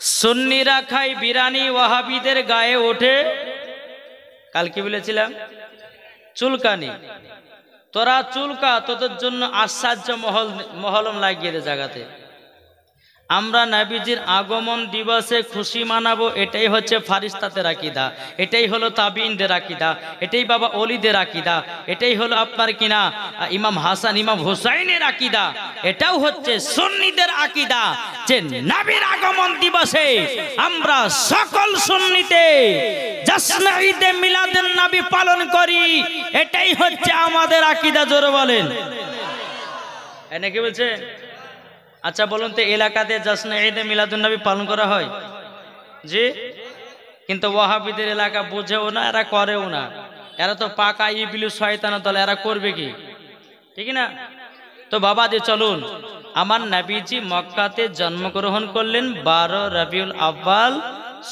সুন্নিরা খায় বিরানি, ওয়াহাবিদের গায়ে ওঠে কাল কি বলেছিলাম চুলকানি। তোরা চুলকা, তোদের জন্য আশ্চর্য মহলম লাগিয়ে দে জায়গাতে। আমরা নবীজির আগমন দিবসে খুশি মানাবো, এটাই হচ্ছে ফারিস্তাদের আকীদা, এটাই হলো তাবিঈনদের আকীদা, এটাই বাবা ওলিদের আকীদা, এটাই হলো আপনার কিনা ইমাম হাসান ইমাম হুসাইনের আকীদা, এটাও হচ্ছে সুন্নিদের আকীদা যে নবীর আগমন দিবসে আমরা সকল সুন্নিতে জশ্নে ঈদে মিলাদুন নবী পালন করি, এটাই হচ্ছে আমাদের আকীদা। জোরে বলেন এনে কি বলছে? আচ্ছা বলুন তো, এলাকাতে জশ্নে ঈদে মিলাদুন নবী পালন করা হয়? জি। কিন্তু ওয়াহাবিদের এলাকা বুঝেও না, এরা করেও না। এরা তো পাকা ইবলিস শয়তানের দল, এরা করবে কি? ঠিক না? তো বাবাজি চলুন, আমার নবীজি মক্কাতে জন্মগ্রহণ করলেন 12 রবিউল আউয়াল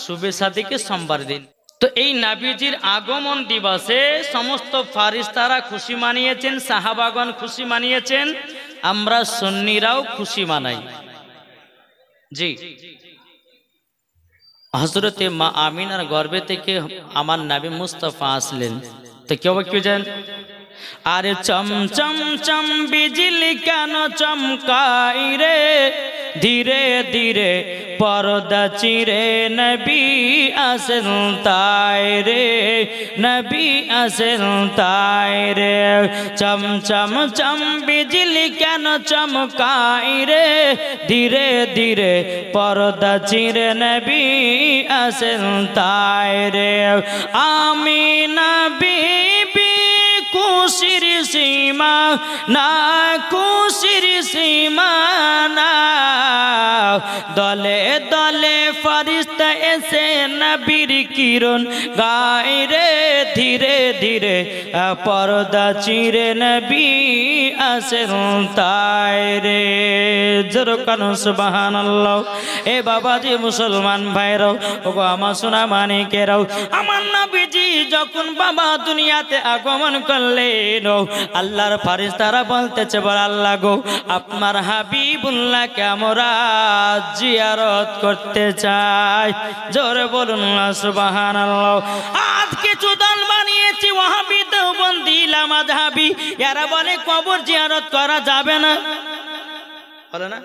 শুবে সাদিকে সোমবার দিন। তো এই নবীজির আগমন দিবসে সমস্ত ফারিস্তারা খুশি মানিয়েছেন, সাহাবাগণ খুশি মানিয়েছেন, আমরা সুন্নিরাও খুশি মানাই। জি। হযরতে মা আমিনার গর্ভে থেকে আমার নবী মুস্তাফা আসলেন। তো কেউ জানেন? আরে চম চম চম বিজলি কেন চমকাই রে, ধীরে ধীরে পর্দা চিরে নবী আসেন তাই রে, নবী আসেন তাই রে। চম চম চম বিজলি কেন চমকাই রে, ধীরে ধীরে পর্দা চিরে নবী আসেন তাই রে। আমিনা বিবি খুশির সীমা না, খুশির সীমা না, দলে দলে ফারিস্তা এসে নবীর কিরণ গায় রে, ধীরে ধীরে পর্দা চিরে নবী আসেন তাই রে। জোরে কান সুবহানাল্লাহ। এ বাবাজি মুসলমান ভাইরাও, ওগো আমার সোনা মানিকেরাও, আমার নবীজি যখন বাবা দুনিয়াতে আগমন করলেন, আল্লাহর ফারিস্তারা বলতেছে, বল আল্লাহ গো, আপনার হাবিবুল্লাহকে আমরা জিয়ারত করতে চাই। জোরে বলুন সুবহানাল্লাহ। আজ কিছু দল বানিয়েছি ওয়াহাবি, দেওবন্দি, লামাযহাবি, এরা বলে কবর জিয়ারত করা যাবে না, বলে না?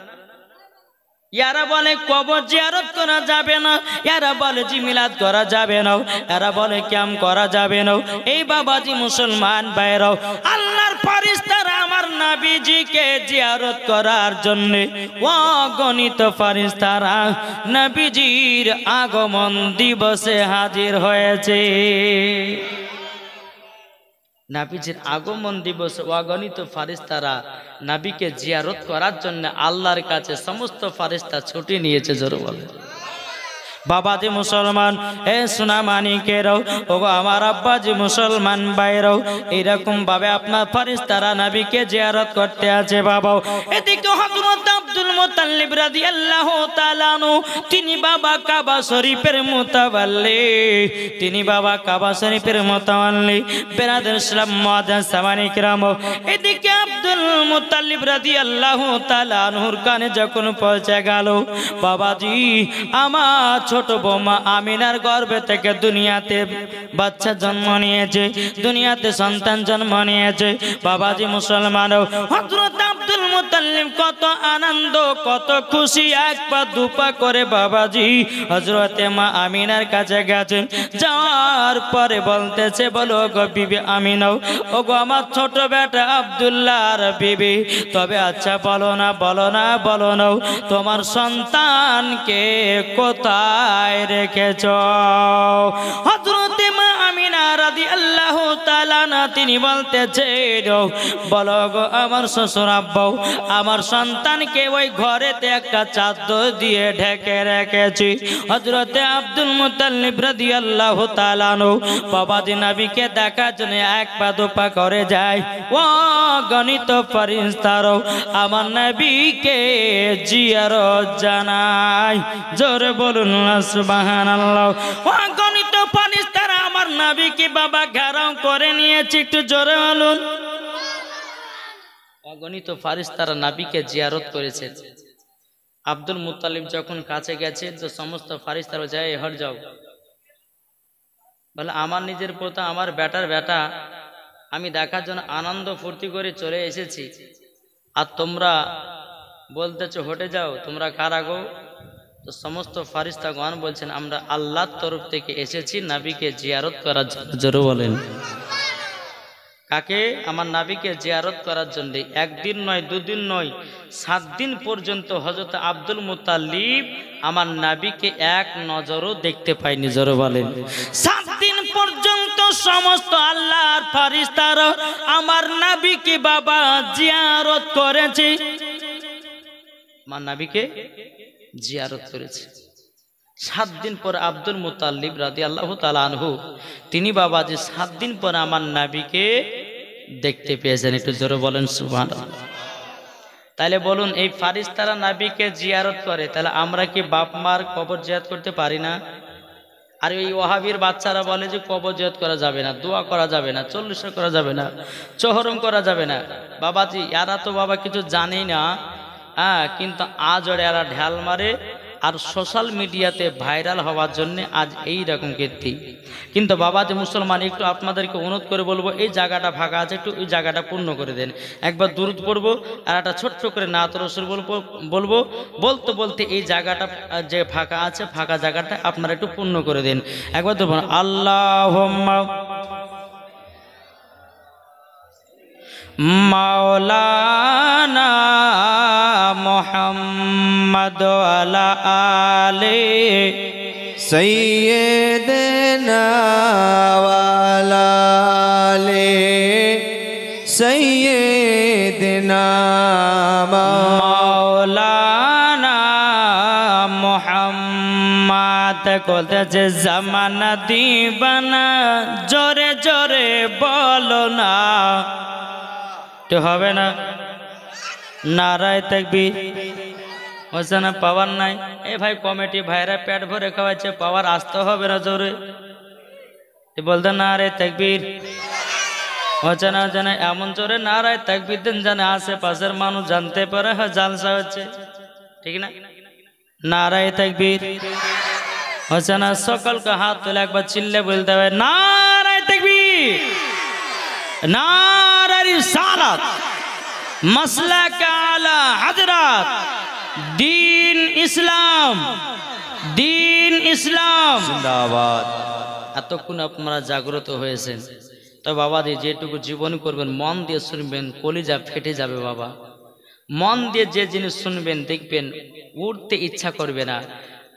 এরা বলে কবর জিয়ারত করা যাবে না, এরা বলে জি মিলাদ করা যাবে না, এরা বলে ক্যাম করা যাবে না। এই বাবাজি মুসলমান ভাইরাও, আল্লাহর ফারিস্তারা আমার নবীজিকে জিয়ারত করার জন্য অগণিত ফারিস্তারা নবীজির আগমন দিবসে হাজির হয়েছে। নবীজির আগমন দিবসে অগণিত ফারিস্তারা নবীকে জিয়ারত করার জন্য আল্লাহর কাছে সমস্ত ফারিস্তা ছুটি নিয়েছে। জোরে বলে বাবাজি মুসলমান, এ সোনা মানিকেরাও, ওগো আমার আব্বাজি মুসলমান ভাইরাও, এইরকম ভাবে আপনার ফারিস্তারা নবীকে জিয়ারত করতে আছে। বাবাও এদিকে হযরত আব্দুল মুত্তালিব রাদিয়াল্লাহু তাআলা আনহু, তিনি বাবা কাবা শরীফের মুতাওয়াল্লি, তিনি বাবা কাবা শরীফের মুতাওয়াল্লি। বেরাদার ইসলাম মুআজ্জাজ সামানি কিরাম, এদিকে আব্দুল মুত্তালিব রাদিয়াল্লাহু তাআলা আনহুর কানে যখন পৌঁছে গেল, বাবাজি আমার ছোট বৌমা আমিনার গর্ভে থেকে দুনিয়াতে বাচ্চা জন্ম নিয়েছে, দুনিয়াতে সন্তান জন্ম নিয়েছে। বাবাজি মুসলমানও, হযরত আব্দুল মুত্তালিব কত আনন্দ, কত খুশি, এক পা দুপা করে বাবাজি হযরতে মা আমিনার কাছে গেছেন। যাওয়ার পরে বলতেছে, বলো গো বিবি আমিনাও, ও গো আমার ছোট বেটা আব্দুল্লাহর বিবি, তবে আচ্ছা বলো না, বলো না, বলো না, তোমার সন্তানকে কোথায় রেখেছ? হযরতে মা আমিনা রাদিয়াল্লাহু তাআলা না, তিনি বলতেছে, বলো গো আমার শ্বশুর আব্বা, আমার সন্তানকে ওই ঘরেতে একটা চাদর দিয়ে ঢেকে রেখেছি। হযরতে আব্দুল মুত্তালিব রাদিয়াল্লাহু তাআলা বাবাজি নবীকে দেখার জন্য এক পা দুপা করে যায়। ও গণিত ফেরেশতারা আমার নবীকে জিয়ারত জানায়। জোরে বলুন সুবহানাল্লাহ। ও গণিত ফেরেশতারা আমার নবীকে বাবা ঘেরাও করে নিয়েছে, একটু জোরে বলুন। অগণিত ফারিস্তারা নবীকে জিয়ারত করেছে। আব্দুল মুত্তালিব যখন কাছে গেছে তো সমস্ত ফারিস্তারা যায় হট যাও, বলে আমার নিজের পোতা আমার বেটার বেটা আমি দেখার জন্য আনন্দ ফুর্তি করে চলে এসেছি, আর তোমরা বলতেছো হটে যাও, তোমরা কারা গো? তো সমস্ত ফারিস্তাগণ বলছেন আমরা আল্লাহর তরফ থেকে এসেছি নবীকে জিয়ারত করার জন্য। জোরে বলেন কাকে? আমার নবীকে জিয়ারত করার জন্য। একদিন নয়, দুদিন নয়, 7 দিন পর্যন্ত হযরত আব্দুল মুত্তালিব আমার নবীকে এক নজরও দেখতে পায়নি। জোরে বলেন 7 দিন পর্যন্ত সমস্ত আল্লাহর ফারিস্তারা আমার নবীকে বাবা জিয়ারত করেছে, আমার নবীকে জিয়ারত করেছে। 7 দিন পর আব্দুল মুত্তালিব রাদিয়াল্লাহু তাআলা আনহু তিনি বাবাজি 7 দিন পর আমার নবীকে দেখতে পেয়েছেন। একটু জোরে বলেন সুবহানাল্লাহ। তাহলে বলুন এই ফারিস্তারা নবীকে জিয়ারত করে, তাহলে আমরা কি বাপ মার কবর জিয়ারত করতে পারি না? আর এই ওয়াহাবির বাচ্চারা বলে যে কবর জিয়ারত করা যাবে না, দোয়া করা যাবে না, 40 করা যাবে না, চহরম করা যাবে না। বাবাজি এরা তো বাবা কিছু জানেই না, কিন্তু আজ ওরা এরা ঢাল মারে আর সোশ্যাল মিডিয়াতে ভাইরাল হওয়ার জন্য আজ এই রকম কীর্তি। কিন্তু বাবাজি মুসলমান একটু আপনাদেরকে অনুরোধ করে বলবো এই জায়গাটা ফাঁকা আছে, একটু ওই জায়গাটা পূর্ণ করে দেন। একবার দুরূদ পড়বো আর একটা ছোট্ট করে নাত রাসূল বলবো, বলতে বলতে এই জায়গাটা যে ফাঁকা আছে ফাঁকা জায়গাটা আপনারা একটু পূর্ণ করে দেন। একবার তো আল্লাহুম্মা মাওলানা মুহাম্মদ ওয়ালা আলে সৈয়দনা ওয়ালা আলে সৈয়দনা মাওলানা মুহাম্মদ বলতেছে জামানা দিবানা জোরে জোরে বলো না, তো হবে না? নারায়ে তাকবীর হচ্ছে না? পাওয়ার নাই। এ ভাই কমিটি ভাইরা পেট ভরে খাওয়াচ্ছে, পাওয়ার আসতে হবে না জোরে বলতে নারায়ে তাকবীর হচ্ছে না? জানে এমন জোরে নারায়ে তাকবীর দেন জানে আশেপাশের মানুষ জানতে পারে হ্যাঁ জালসা হচ্ছে, ঠিক না? নারায়ে তাকবীর হচ্ছে না? সকলকে হাত তুলে একবার চিল্লে বলতে হবে নারায়ে তাকবীর, নারায়ে রিসালাত, মাসলাক আলা হযরত, দ্বীন ইসলাম, দ্বীন ইসলাম জিন্দাবাদ। এতক্ষণ আপনারা জাগ্রত হয়েছেন, তো বাবা যেটুকু জীবন করবেন মন দিয়ে শুনবেন, কলিজা ফেটে যাবে বাবা। মন দিয়ে যে জিনিস শুনবেন দেখবেন উঠতে ইচ্ছা করবে না।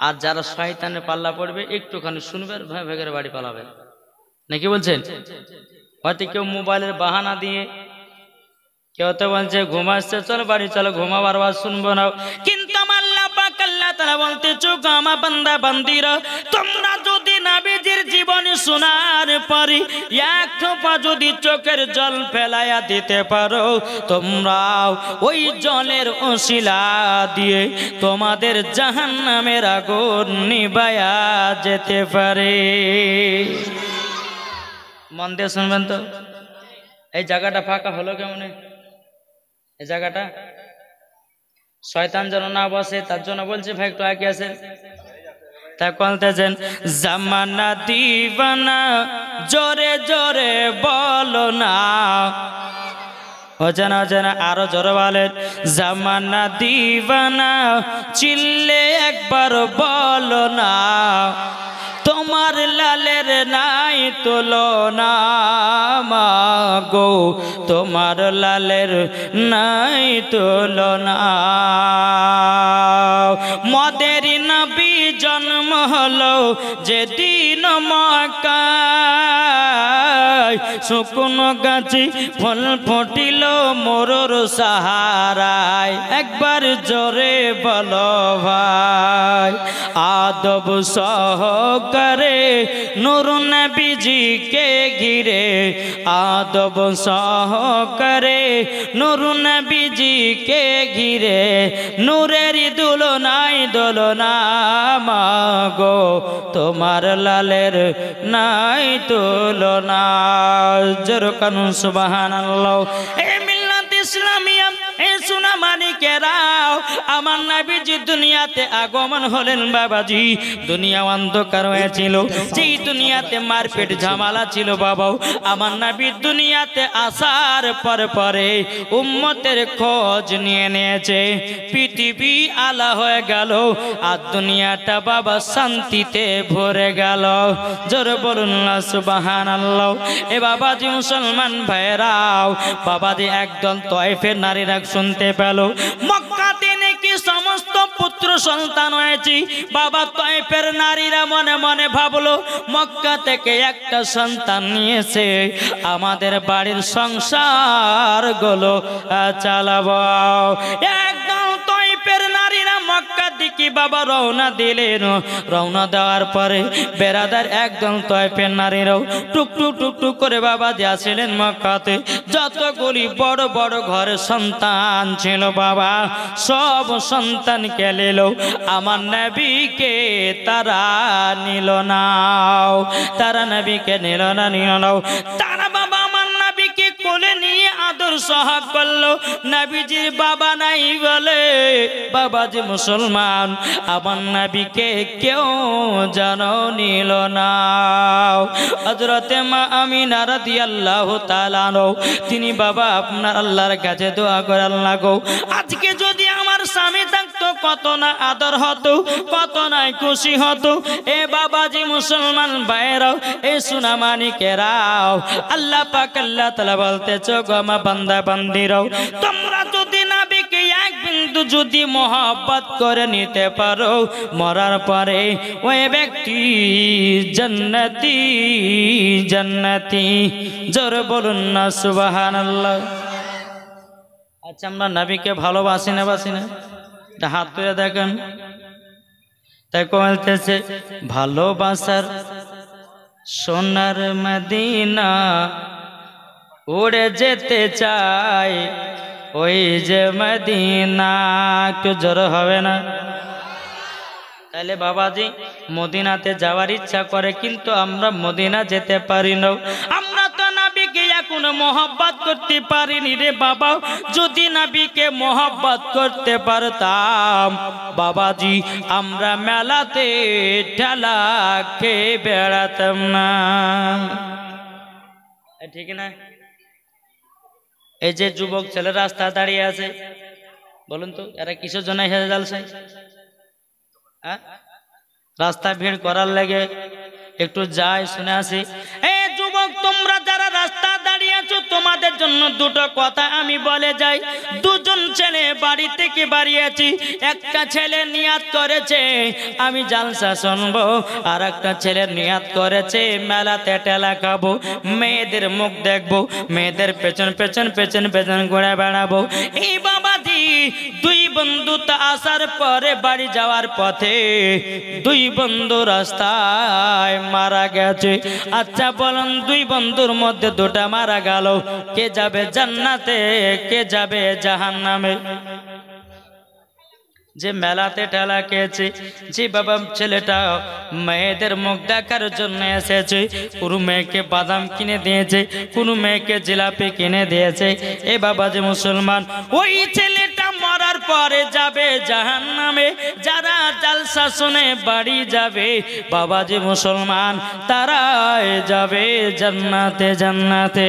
আর যারা শয়তানের পাল্লা পড়বে একটুখানি শুনবে আর ভয় ভেগের বাড়ি পালাবে, নাকি বলছেন? হয়তো কেউ মোবাইলের বাহানা দিয়ে, কেউ তো বলছে ঘুমাচ্ছে চলো বাড়ি চলো ঘুমাবার আওয়াজ শুনবো না, কিন্তু আমার আল্লাহ পাক আল্লাহ তাআলা বলতে চোখ আমার বান্দা বান্দিরা তোমরা যদি নবীজির জীবনী শোনার পরে এক ঠোপা যদি চোখের জল ফেলাইয়া দিতে পারো, তোমরাও ওই জলের ওসিলা দিয়ে তোমাদের জাহান্নামের আগুন নিভায়া যেতে পারে। মন দিয়ে শুনবেন তো। এই জায়গাটা ফাঁকা হলো কেমন? এই জায়গাটা শয়তান যেন না বসে তার জন্য বলছে ভাই একটু আগে আসেন। তা বলতেছেন জামানা দিবানা জোরে জোরে বলো না, অজানা অজানা আরো জোরে বলেন জামানা দিবানা চিল্লে একবার বলো না, তোমার লালের নাই তুলনা মাগো, তোমার লালের নাই তুলনা। মদের নবী জন্ম হলো যেদিন মক্কায়, শুকনো গাছে ফল ফুটিল মোরর সাহারায়, একবার জোরে বলো ভাই। আদব সহকারে নূর নবীজিকে ঘিরে, আদব সহকারে নূর নবীজিকে ঘিরে, নূরের দুলনায় দোলনা মাগো, তোমার লালের নাই তুলনা। জোরে কানুন সুবহানাল্লাহ। এই মিল্লাত ইসলামিয়া এই সোনামানিক মানিকেরাও আমার নবীজি দুনিয়াতে আগমন হলেন বাবাজি দুনিয়া অন্ধকার হয়েছিল যেই দুনিয়াতে মারপিট ঝামেলা ছিল বাবাও আমার নবী দুনিয়াতে আসার পরে উম্মতের খোঁজ নিয়ে নিয়েছে পৃথিবী আলা হয়ে গেল আর দুনিয়াটা বাবা শান্তিতে ভরে গেল জোরে বলুন না সুবহানাল্লাহ এ বাবাজি মুসলমান ভাইরাও বাবাজি একদল তয়েফের নারীরা শুনতে পেল মক্কাতে নাকি সমস্ত পুত্র সন্তান হয়েছে বাবা তয়েফের নারীরা মনে মনে ভাবলো মক্কা থেকে একটা সন্তান নিয়েছে আমাদের বাড়ির সংসার গুলো চালাবো একদম তয়েফের নারীরা মক্কার দিকে বাবা রওনা দিলেন রওনা দেওয়ার পরে বেরাদার একদম তয়েফের নারীরাও টুকটুক টুকটুক করে বাবা দিয়েছিলেন মক্কাতে যতগুলি বড় বড় ঘরে সন্তান ছিল বাবা সব সন্তানকে নিল আমার নবীকে তারা নিল না তারা নবীকে নিল না তারা বাবা আমার নবীকে কোলে নিয়ে আদর সহাগ করলো নবীজির বাবা নাই বলে বাবাজি মুসলমান আমার নবীকে কেউ জানো নিল না হযরতে মা আমিনা রাদিয়াল্লাহু তাআলা তিনি বাবা আপনার আল্লাহর কাছে দোয়া করে আল্লাহ গো আজকে যদি আমার স্বামী থাকতো কত না আদর হতো কত না খুশি হতো এ বাবাজি মুসলমান ভাইরাও এ সোনা মানিকেরাও আল্লাহ পাক আল্লাহ তাআলা বলতেছে গো আমার বান্দা বান্দিরাও তোমরা যদি নবীকে এক বিন্দু যদি মোহাব্বত করে নিতে পারো মরার পরে ওই ব্যক্তি জান্নাতি জান্নাতি জোরে বলুন না সুবহানাল্লাহ আচ্ছা আমরা নবীকে ভালোবাসি না এটা হাত তুলে দেখেন তাই বলতেছে ভালোবাসার সোনার মদিনা উড়ে যেতে চাই ওই যে মদিনা একটু জোর হবে না তাহলে বাবাজি মদিনাতে যাওয়ার ইচ্ছা করে কিন্তু আমরা মদিনা যেতে পারি না আমরা তো নবীকে এখনো মহব্বত করতে পারিনি রে বাবা যদি নবীকে মহব্বত করতে পারতাম বাবাজি আমরা মেলাতে ঠেলা খেয়ে বেড়াতাম না ঠিক না এই যে যুবক ছেলে রাস্তা দাঁড়িয়ে আছে বলুন তো এরা কিসের জন্য হেরে যাচ্ছে রাস্তা ভিড় করার লাগে একটু যাই শুনে আসি এ যুবক তোমরা যারা রাস্তা দাঁড়িয়ে আছো তোমাদের জন্য দুটো কথা আমি বলে যাই দুজন ছেলে বাড়ি থেকে বাড়িয়েছি একটা ছেলে নিয়াত করেছে আমি জালসা শুনবো আর একটা ছেলে নিয়াত করেছে মেলাতে টেলা খাবো মেয়েদের মুখ দেখবো মেয়েদের পেছন পেছন পেছন পেছন ঘুরে বেড়াবো এই বাবাজি দুই বন্ধু তা আসার পরে বাড়ি যাওয়ার পথে দুই বন্ধু রাস্তায় মারা গেছে আচ্ছা বলুন দুই বন্ধুর মধ্যে দুটা মারা গেল কে যাবে জান্নাতে কে যাবে জাহান্নামে যে মেলাতে ঠেলা খেয়েছে যে বাবা ছেলেটা মেয়েদের মুখ দেখার জন্য এসেছে কোনো মেয়েকে বাদাম কিনে দিয়েছে কোনো মেয়েকে জিলাপি কিনে দিয়েছে এ বাবা যে মুসলমান ওই ছেলেটা মরার পরে যাবে জাহান্নামে যারা জালসা শুনে বাড়ি যাবে বাবা যে মুসলমান তারাই যাবে জান্নাতে জান্নাতে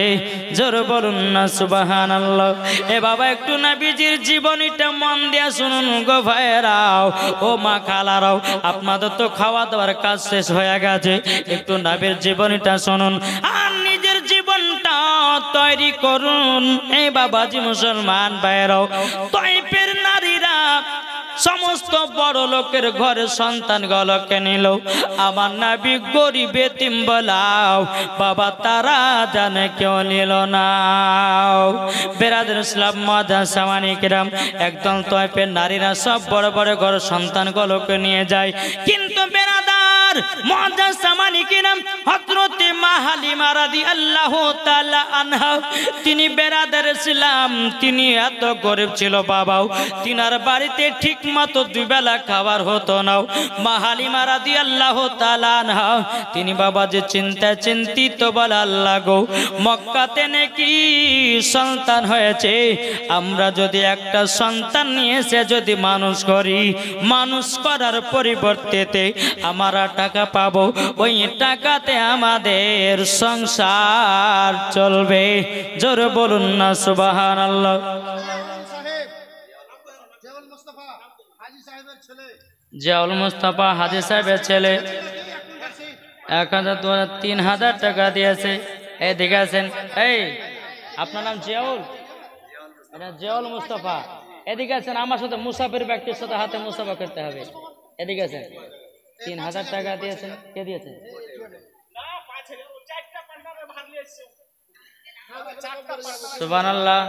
জোর বলুন না সুবহানাল্লাহ এ বাবা একটু নবীজির জীবনীটা মন দিয়া শুনুন গো ভাইরাও ও মা খালারাও আপনাদের তো খাওয়া দাওয়ার কাজ শেষ হয়ে গেছে একটু নবীর জীবনীটা শুনুন আর নিজের জীবনটা তৈরি করুন এই বাবাজি মুসলমান ভাইরাও তয়েফের নারীরা সমস্ত বড় লোকের ঘরে সন্তান গুলোকে নিল আমার নবী গরিব এতিম বলাও বাবা তারা জানে কেউ নিল না বেরাদর ইসলাম মাদান সামানি কিরাম একদম তয়েফের নারীরা সব বড় বড় ঘর সন্তান গুলোকে নিয়ে যায় কিন্তু বেরাদার বেরাদার মুআজ্জাজ সামানিকিনা হযরত মা হালিমা রাদিয়াল্লাহু তাআলা আনহা তিনি বেরাদার ইসলাম তিনি এত গরিব ছিল বাবাও তিনার বাড়িতে ঠিকমতো দুই বেলা খাবার হতো না মা হালিমা রাদিয়াল্লাহু তাআলা আনহা তিনি বাবা যে চিন্তিত বলে আল্লাহ গো মক্কাতে নাকি সন্তান হয়েছে আমরা যদি একটা সন্তান নিয়ে এসে যদি মানুষ করি মানুষ করার পরিবর্তে আমরা টাকা পাবো ওই টাকাতে আমাদের সংসার চলবে জোরে বলুন না সুবহানাল্লাহ জিয়াউল মুস্তাফা হাজী সাহেবের ছেলে 1000 2000 3000 টাকা দিয়েছে এই দেখে আছেন এই আপনার নাম জিয়াউল এটা জিয়াউল মুস্তাফা এদিকে আছেন আমার সাথে মুসাফির ব্যক্তির সাথে হাতে মুসাফা করতে হবে এদিকে আছেন 3000 টাকা দিয়েছেন কে দিয়েছেন সুবহানাল্লাহ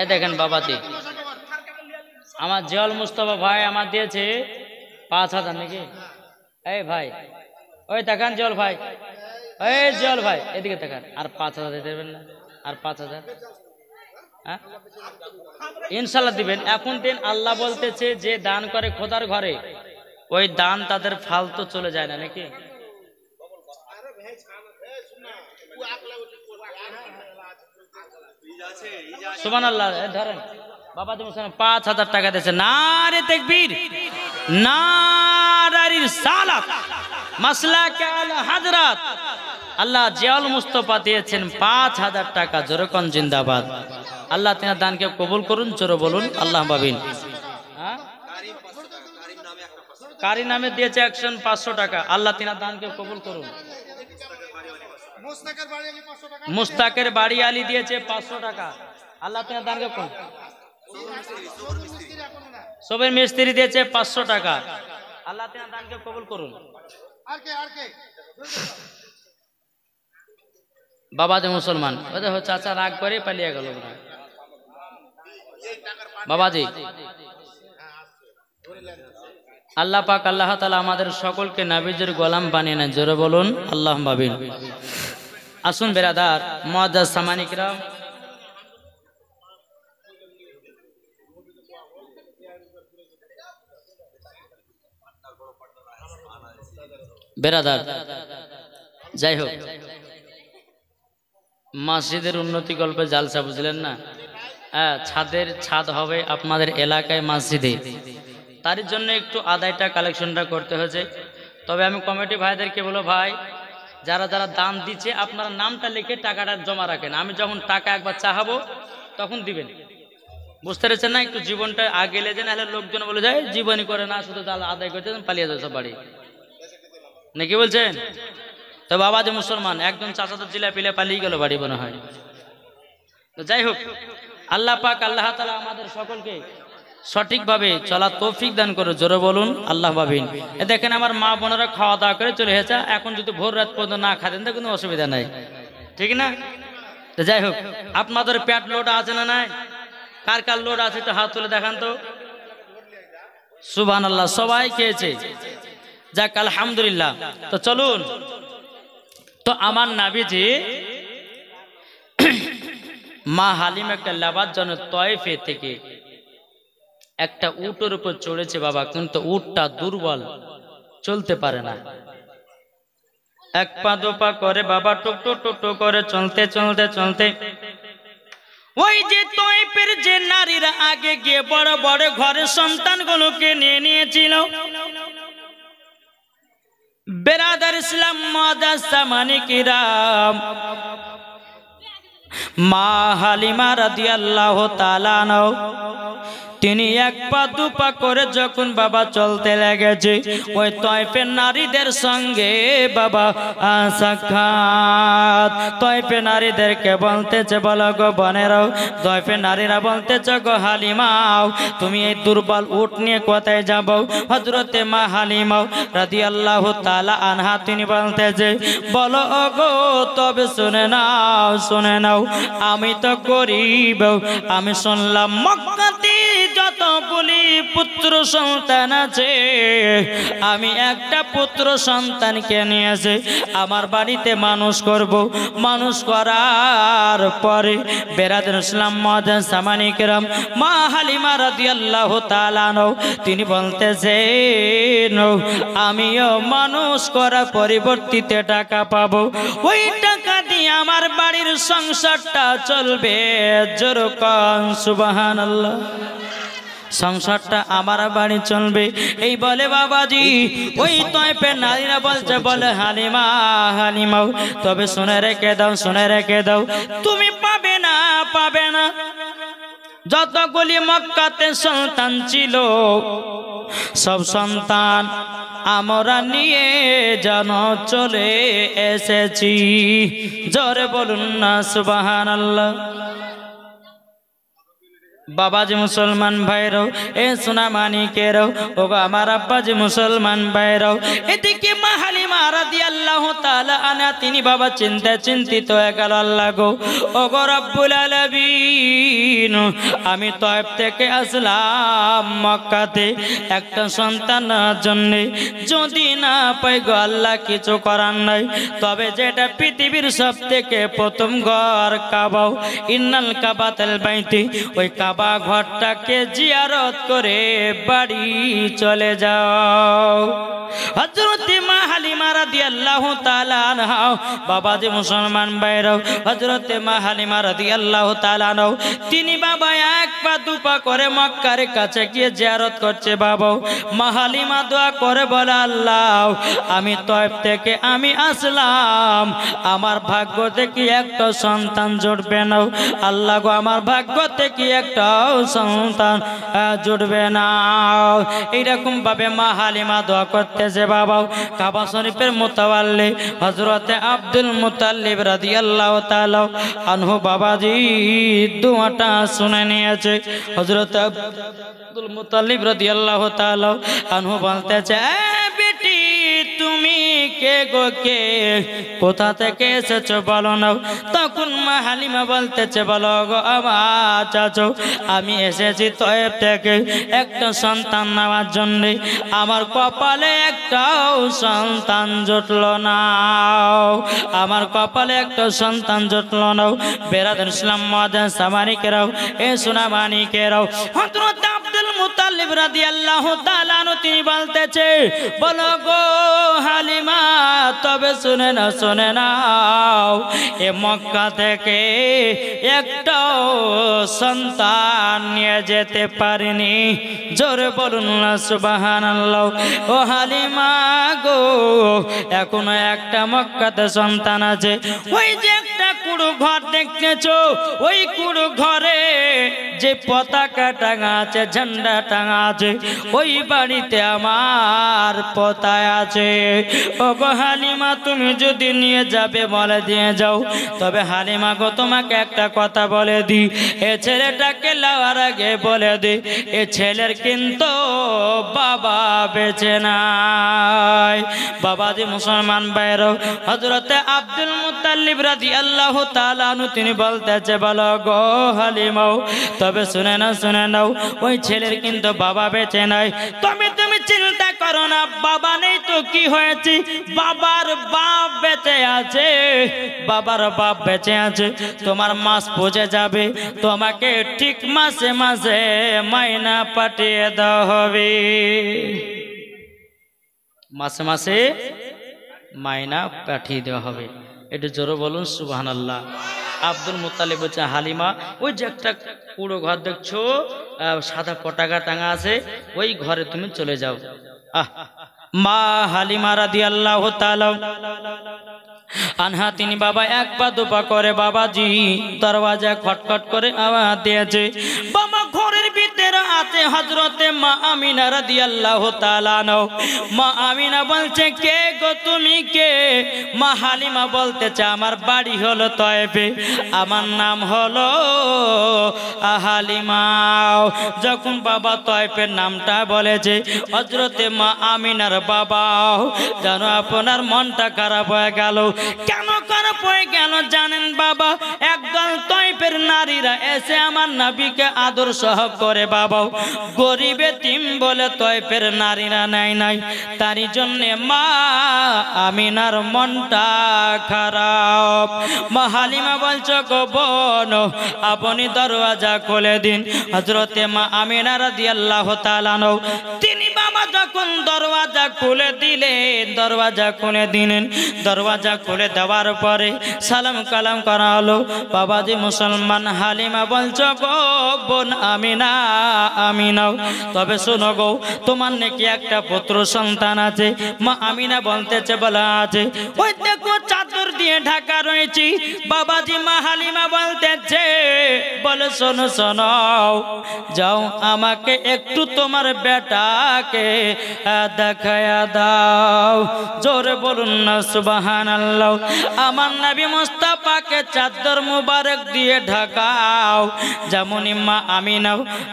এ দেখেন বাবাজি আমার জিয়াউল মুস্তাফা ভাই আমার দিয়েছে 5000 নাকি এই ভাই ওই তাকান জিয়াউল ভাই এই জিয়াউল ভাই এদিকে তাকান আর 5000 দিতে দেবেন না আর 5000 হ্যাঁ ইনশাআল্লাহ দিবেন এখন দিন আল্লাহ বলতেছে যে দান করে খোদার ঘরে ওই দান তাদের ফালতু চলে যায় না নাকি সুবহানাল্লাহ ধরেন বাবা তুমি 5000 টাকা দিয়েছে নারে তাকবীর নারে রিসালাত মাসলাক আল হযরত আল্লাহ জিয়াউল মুস্তাফা দিয়েছেন 5000 টাকা জোরে কোন জিন্দাবাদ আল্লাহ তিনার দানকে কবুল করুন জোরে বলুন আল্লাহ পাবিন হ্যাঁ কারি নামে দিয়েছে 500 টাকা আল্লাহ তিনার দানকে কবুল করুন মুস্তাকের বাড়ি আলী দিয়েছে 500 টাকা আল্লাহ তিনার দানকে কবুল সবের মিস্ত্রি দিয়েছে 500 টাকা আল্লাহ তিনার দানকে কবুল করুন বাবা যে মুসলমান চাচা রাগ করে পালিয়ে গেল বাবাজি আল্লাহ পাক আল্লাহ তাআলা আমাদের সকলকে নবীজির গোলাম বানিয়ে নেন জোরে বলুন আল্লাহ আমিন আসুন বেরাদার মুআজ্জাজ সামানী কিরাম বেরাদার যাই হোক মসজিদের উন্নতি গল্পে জালসা বুঝলেন না হ্যাঁ ছাদ হবে আপনাদের এলাকায় মসজিদে তার জন্য একটু আদায়টা কালেকশনটা করতে হয়েছে তবে আমি কমিটি ভাইদেরকে বলো ভাই যারা যারা দান দিচ্ছে আপনারা নামটা লিখে টাকাটা জমা রাখেন আমি যখন টাকা একবার চাহাবো তখন দিবেন বুঝতে পেরেছেন না একটু জীবনটা আগে লেগে নাহলে লোকজন বলে যায় জীবনই করে না শুধু আদায় করতে পালিয়ে যায় সব বাড়ি নাকি বলছেন তো বাবা যে মুসলমান একজন চাচা তো জিলা পিলে পালিয়ে গেল বাড়ি মনে হয় তো যাই হোক আল্লাহ পাক আল্লাহ তাআলা আমাদের সকলকে সঠিকভাবে চলা তৌফিক দান করে জোরে বলুন আল্লাহ পাবিন এ দেখেন আমার মা বোনেরা খাওয়া দাওয়া করে চলে এসেছে এখন যদি ভোর রাত পর্যন্ত না খাতেন তো কোনো অসুবিধা নাই ঠিক না তো যাই হোক আপনাদের পেট লোড আছে না নাই কার কার লোড আছে তো হাত তুলে দেখান তো সুবহানাল্লাহ সবাই খেয়েছে যাক আলহামদুলিল্লাহ তো চলুন তো আমার নবীজি মা হালিমাকে লাবার জন্য তয়েফে থেকে একটা উটের উপর চড়েছে বাবা কিন্তু উটটা দুর্বল চলতে পারে না এক পা দু পা করে বাবা টুকটু টুকটু করে চলতে চলতে চলতে ওই যে তয়েফের যে নারীরা আগে গিয়ে বড় বড় ঘরের সন্তানগুলোকে নিয়ে নিয়েছিল বেরাদার ইসলাম মুআজ্জাজ সামানী কিরাম মা হালিমা রাদিয়াল্লাহু তাআলা আনহা তিনি এক পা দু পা করে যখন বাবা চলতে লেগেছে ওই তয়ফের নারীদের সঙ্গে বাবা সাক্ষাৎ। তয়ফের নারীদেরকে বলতেছে বলো গো বোনেরাও, তয়ফের নারীরা বলতেছে গো হালিমাও তুমি এই দুর্বল উট নিয়ে কোথায় যাবো? হযরতে মা হালিমাও রাদিয়াল্লাহু তাআলা আনহা তিনি বলতেছে বলো গো তবে শুনে নাও শুনে নাও, আমি তো গরিব, আমি শুনলাম মক্কাতে যতগুলি পুত্র সন্তান আছে আমি একটা পুত্র সন্তানকে নিয়েছে আমার বাড়িতে মানুষ করব। মানুষ করার পরে বেরাদর ইসলাম মুআজ্জাজ সামানি কেরাম মা হালিমা রাদিয়াল্লাহু তাআলা আনহা তিনি বলতেছেন আমিও মানুষ করার পরিবর্তিতে টাকা পাবো, ওই টাকা দিয়ে আমার বাড়ির সংসারটা চলবে। জোরে কোন সুবহানাল্লাহ। সংসারটা আমার বাড়ি চলবে এই বলে বাবাজি ওই তয়ফের নারীরা বলছে বলে হালিমা হালিমাও তবে শুনে রেখে দাও শুনে রেখে দাও, তুমি পাবে না পাবে না। যতগুলি মক্কাতে সন্তান ছিল সব সন্তান আমরা নিয়ে যেন চলে এসেছি। জোরে বলুন না সুবহানাল্লাহ। বাবাজি মুসলমান ভাইরাও এ সোনা মানিকেরাও ও আমার আব্বাজি মুসলমান ভাইরাও এদিকে মা হালিমা রাদিয়াল্লাহু তাআলা আনহা তিনি বাবা চিন্তিত হয়ে গেল। আল্লাহ গো ও গো রব্বুল আলামিন আমি তয়ফ থেকে আসলাম মক্কাতে একটা সন্তানের জন্য, যদি না পাই গো আল্লাহ কিছু করার নাই, তবে যেটা পৃথিবীর সব থেকে প্রথম ঘর কাবাও ইন্নাল কাবাতাল বাইতি ওই কাবা ঘরটাকে জিয়ারত করে বাড়ি চলে যাও। হযরত মা হালিমা রাদিয়াল্লাহু তাআলা আনহা বাবাজি মুসলমান ভাইরাও হযরত মা হালিমা রাদিয়াল্লাহু তাআলা আনহা তিনি বাবা এক পা দু পা করে মক্কার কাছে গিয়ে জিয়ারত করছে। বাবা মা হালিমা দোয়া করে বলে আল্লাহ আমি তয়ফ থেকে আমি আসলাম, আমার ভাগ্য থেকে একটা সন্তান জুটবে না। আল্লাহ গো আমার ভাগ্য থেকে একটা সন্তান জুটবে না। এইরকম ভাবে মা হালিমা দোয়া করতেছে। বাবা কাবা শরীফের মুতাওয়াল্লি হযরতে আব্দুল মুত্তালিব রাদিয়াল্লাহু তাআলা আনহু বাবাজি দোয়াটা শুনে নিয়েছে। হযরত আব্দুল মুত্তালিব রাদিয়াল্লাহু তাআলা আনহু বলতেছে বেটি তুমি কে গো কে, কোথা থেকে এসেছো বলো না। তখন মা হালিমা বলতেছে বলো গো আমার চাচো আমি এসেছি তয়ফ থেকে একটা সন্তান নেওয়ার জন্য, আমার কপালে একটাও সন্তান জুটলো না, আমার কপালে একটা সন্তান জুটলো না। বেরাদর ইসলাম মুআজ্জাজ সামানিকেরাও এ সোনা মানিকেরাও হযরত আব্দুল মুত্তালিব রাদিয়াল্লাহু তাআলা আনহু তিনি বলতেছে বলো গো হালিমা তবে শুনে নাও এ মক্কা থেকে একটাও সন্তান নিয়ে যেতে পারিনি। জোরে বলুন না সুবহানাল্লাহ। ও হালিমা গো এখনো একটা মক্কাতে সন্তান আছে, ওই যে একটা কুড়ু ঘর দেখতেছো ওই কুড়ু ঘরে যে পতাকা টাঙা আছে ঝান্ডা টাঙা আছে ওই বাড়িতে আমার পতাকা আছে। ও গো হালিমা তুমি যদি নিয়ে যাবে বলে দিয়ে যাও, তবে হালিমা গো তোমাকে একটা কথা বলে দি, এ ছেলেটাকে লাওয়ার আগে বলে দি এ ছেলের কিন্তু বাবা বেঁচে নাই। বাবাজি মুসলমান ভাইরাও হযরতে আব্দুল মুত্তালিব রাদিয়াল্লাহু তাআলা আনহু তিনি বলতেছে বলো গো হালিমাও তবে শুনে নাও ওই ছেলের কিন্তু বাবা বেঁচে নাই। তুমি চিন্তা করো না, বাবা নেই তো কি হয়েছে, বাবার বাপ বেঁচে আছে, বাবার বাপ বেঁচে আছে। তোমার মাস পৌঁছে যাবে, তোমাকে ঠিক মাসে মাসে মাইনা পাঠিয়ে দেওয়া হবে, মাসে মাসে মাইনা পাঠিয়ে দেওয়া হবে। একটু জোরে বলুন সুবহানাল্লাহ। আব্দুল মুত্তালিব বলছে হালিমা ওই যে একটা পুরো ঘর দেখছো সাদা পতাকা টাঙা আছে ওই ঘরে তুমি চলে যাও। মা হালিমা রাদিয়াল্লাহু তাআলা আনহা তিনি বাবা এক পা দুপা করে বাবাজি দরওয়াজা খটখট করে আওয়াজ দিয়েছে। বাবা ঘরের ভিতরে আছে যে হযরতে মা আমিনা রাদিয়াল্লাহু তাআলা আনহা। মা আমিনা বলছে, কে গো তুমি কে? মা হালিমা বলতেছে, আমার বাড়ি হলো তয়েফে, আমার নাম হলো হালিমা। যখন বাবা তয়েফের নামটা বলেছে, হযরতে মা আমিনার বাবা যেন আপনার মনটা খারাপ হয়ে গেল। কেন খারাপ হয়ে গেল জানেন বাবা? একদল তয়েফের নারীরা এসে আমার নবীকে আদর সহ করে বাবা, গরিব এতিম বলে তয়েফের নারীরা নাই, তারই জন্য মা আমিনার মনটা খারাপ। মা হালিমা বলছে, গো বোন আপনি দরওয়াজা খুলে দিন। হযরতে মা আমিনা রাদিয়াল্লাহু তাআলা আনহা তিনি বাবা যখন দরওয়াজা খুলে দিলেন, দরওয়াজা খুলে দেওয়ার পরে সালাম কালাম করা হলো। বাবাজি মুসলমান, হালিমা বলছো, গো বোন আমিনা, তবে শোনো গো, তোমার নাকি একটা পুত্র সন্তান আছে। মা আমিনা বলতেছে, বলা আছে, ওই দেখো চাদর দিয়ে ঢাকা রয়েছে। বাবাজি মা হালিমা বলতেছে, বলে শোনো যাও আমাকে একটু তোমার বেটাকে দেখায়া দাও। জোরে বলুন না সুবহানাল্লাহ। আমার নবী মুস্তাফাকে চাদর মুবারক দিয়ে ঢাকাও। যেমনই মা আমিনা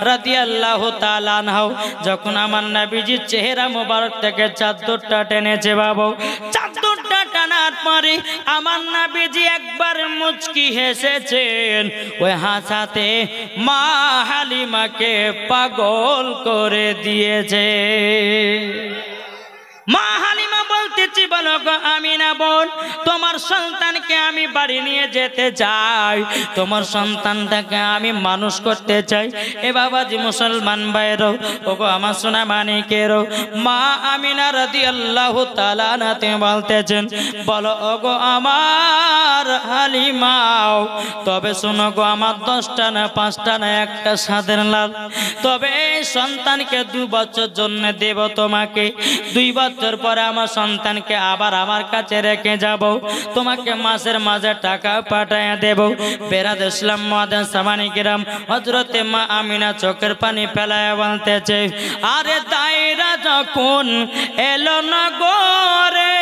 রাদিয়াল্লাহু তাআলা আনহা যখন আমার নবীজির চেহারা মুবারক থেকে চাদরটা টেনেছে বাবা, চাদরটা টানার পরে আমার নবীজি একবার মুচকি হেসেছেন। ওই হাসাতে মা হালিমাকে পাগল করে দিয়েছে। মা হালিমা বলতেছি, বলো গো আমিনা বোন, তোমার সন্তানকে আমি বাড়ি নিয়ে যেতে চাই, তোমার সন্তানটাকে আমি মানুষ করতে চাই। এ বাবাজি মুসলমান ভাইরো, ওগো আমার সোনা মানিকেরও, মা আমিনা রাদিয়াল্লাহু তাআলা আনহা বলতেছেন, বলো ওগো আমার হালিমাও, তবে শোনো গো, আমার 10টা না 5টা না একটা সাদের লাল, তবে এই সন্তানকে 2 বছর জন্য দেব তোমাকে। 2 বছর পরে আমার সন্তানকে আবার আমার কাছে রেখে যাব, তোমাকে মাসের মাঝে টাকা পাঠায় দেব। বেরাদ ইসলাম মুআদ্দিন সামানি কিরাম, হযরতে মা আমিনা চোখের পানি ফেলায় বলতেছে, আরে দায়রা যখন এলো না গোরে,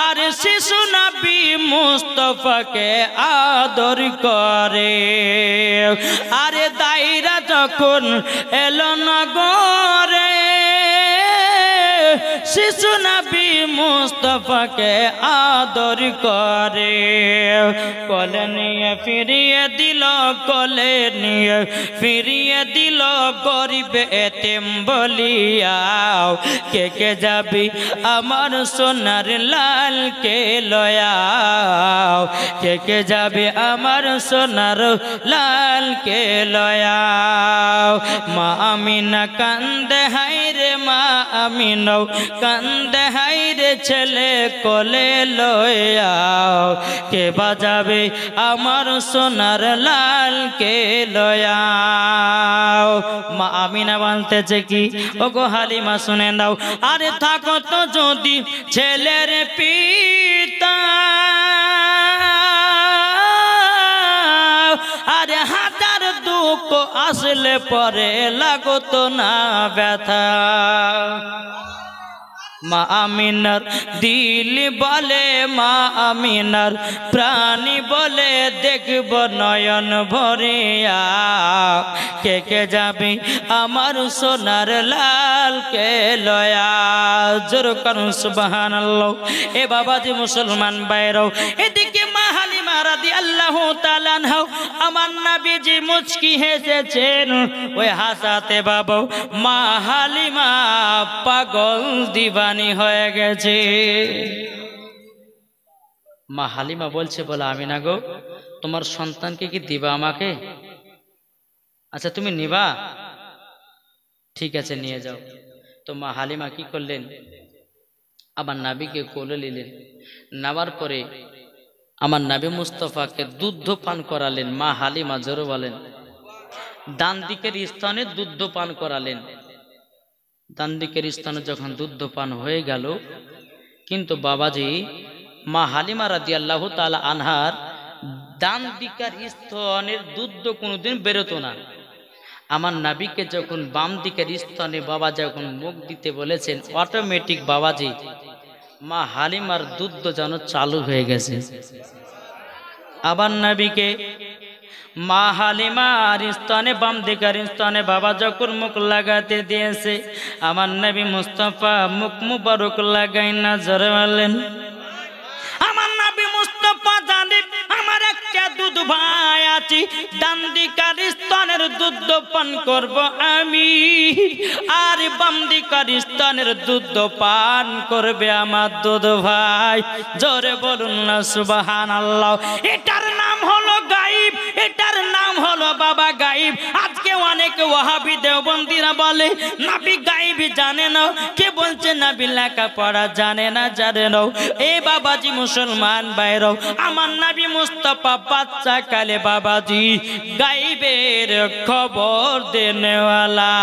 আরে শিশু নবী মুস্তাফাকে আদর করে, আরে দায়রা যখন এলো না গোরে, শিশু নবী মুস্তাফাকে আদর করে। কোলে নিয়ে ফিরিয়ে দিল, কোলে নিয়ে ফিরিয়ে দিল, গরিব এতিম বলিয়া, কে কে যাবি আমার সোনার লালকে লয়াও, কে কে যাবে আমার সোনার লালকে লয়াও। মা আমিনা কান্দে হায়রে, মা আমিনাও কান্দে হায়রে, ছেলে কোলে লয়াও, কে বাজাবে আমার সোনার লালকে লয়াও। মা আমিনা বলতেছে কি, ওগো হালিমা শুনে নাও, আরে থাকো তো যদি ছেলের পিতা, আরে হাজার দুঃখ আসলে পরে লাগতো না ব্যথা। মা আমিনার দিল বলে, মা আমিনার প্রাণী বলে, দেখব নয়ন ভরিয়া, কে কে যাবে আমার সোনার লালকে লয়া। জোর করুন সুবহানাল্লাহ। এ বাবাজি মুসলমান ভাইরাও, এদিকে মা হালিমা রাদিয়াল্লাহু তাআলা আনহা আমার নবীজি মুচকি হেসেছেন। ওই হাসাতে বাবা মা হালিমা পাগল দিবানি হয়ে গেছে। মা হালিমা বলছে, বলে আমিনা গো, তোমার সন্তানকে কি দিবা আমাকে? আচ্ছা তুমি নিবা, ঠিক আছে নিয়ে যাও। তো মা হালিমা কি করলেন, আমার নাবিকে কোলে নিলেন, নেওয়ার পরে আমার নবী মুস্তাফাকে দুধ পান করালেন। মা হালিমা জোরে বলেন, ডান দিকের স্থানে দুধ পান করালেন। ডান দিকের স্থানে যখন দুধ পান হয়ে গেল, কিন্তু বাবাজি মা হালিমা রাদিয়াল্লাহু তাআলা আনহার ডান দিকের স্তনের দুধ কোনোদিন বেরোতো না। আমার নাবিকে যখন বাম দিকের স্তনে বাবা যখন মুখ দিতে বলেছেন, অটোমেটিক বাবাজি মা হালিমার দুধ যেন চালু হয়ে গেছে। আবার নাবিকে মা হালিমার স্তনে বাম দিকের স্তনে বাবা যখন মুখ লাগাতে দিয়েছে, আমার নবী মুস্তাফা মুখ মুবারক লাগাই না জোরে বলেন। আমার নবী মুস্তাফা জানে আমার একটা দুধ ভাই আছে, ডান দিকের স্তনের দুধ পান করব আমি, আর বাম দিকের স্তনের দুধ পান করবে আমার দুধ ভাই। জোরে বলুন না সুবহানাল্লাহ। এটার নাম হলো গায়েব, এটার নাম হলো বাবা গায়েব। আজকে অনেক ওয়াহাবি দেওবন্দিরা বলে নবী গায়েব জানে না, কে বলছে নবী লেখাপড়া জানে না, জানে না। এ বাবাজি মুসলমান ভাইরাও, আমার নবী মুস্তাফা বাচ্চা কালে বাবাজি গায়েবের খবর দেনেওয়ালা।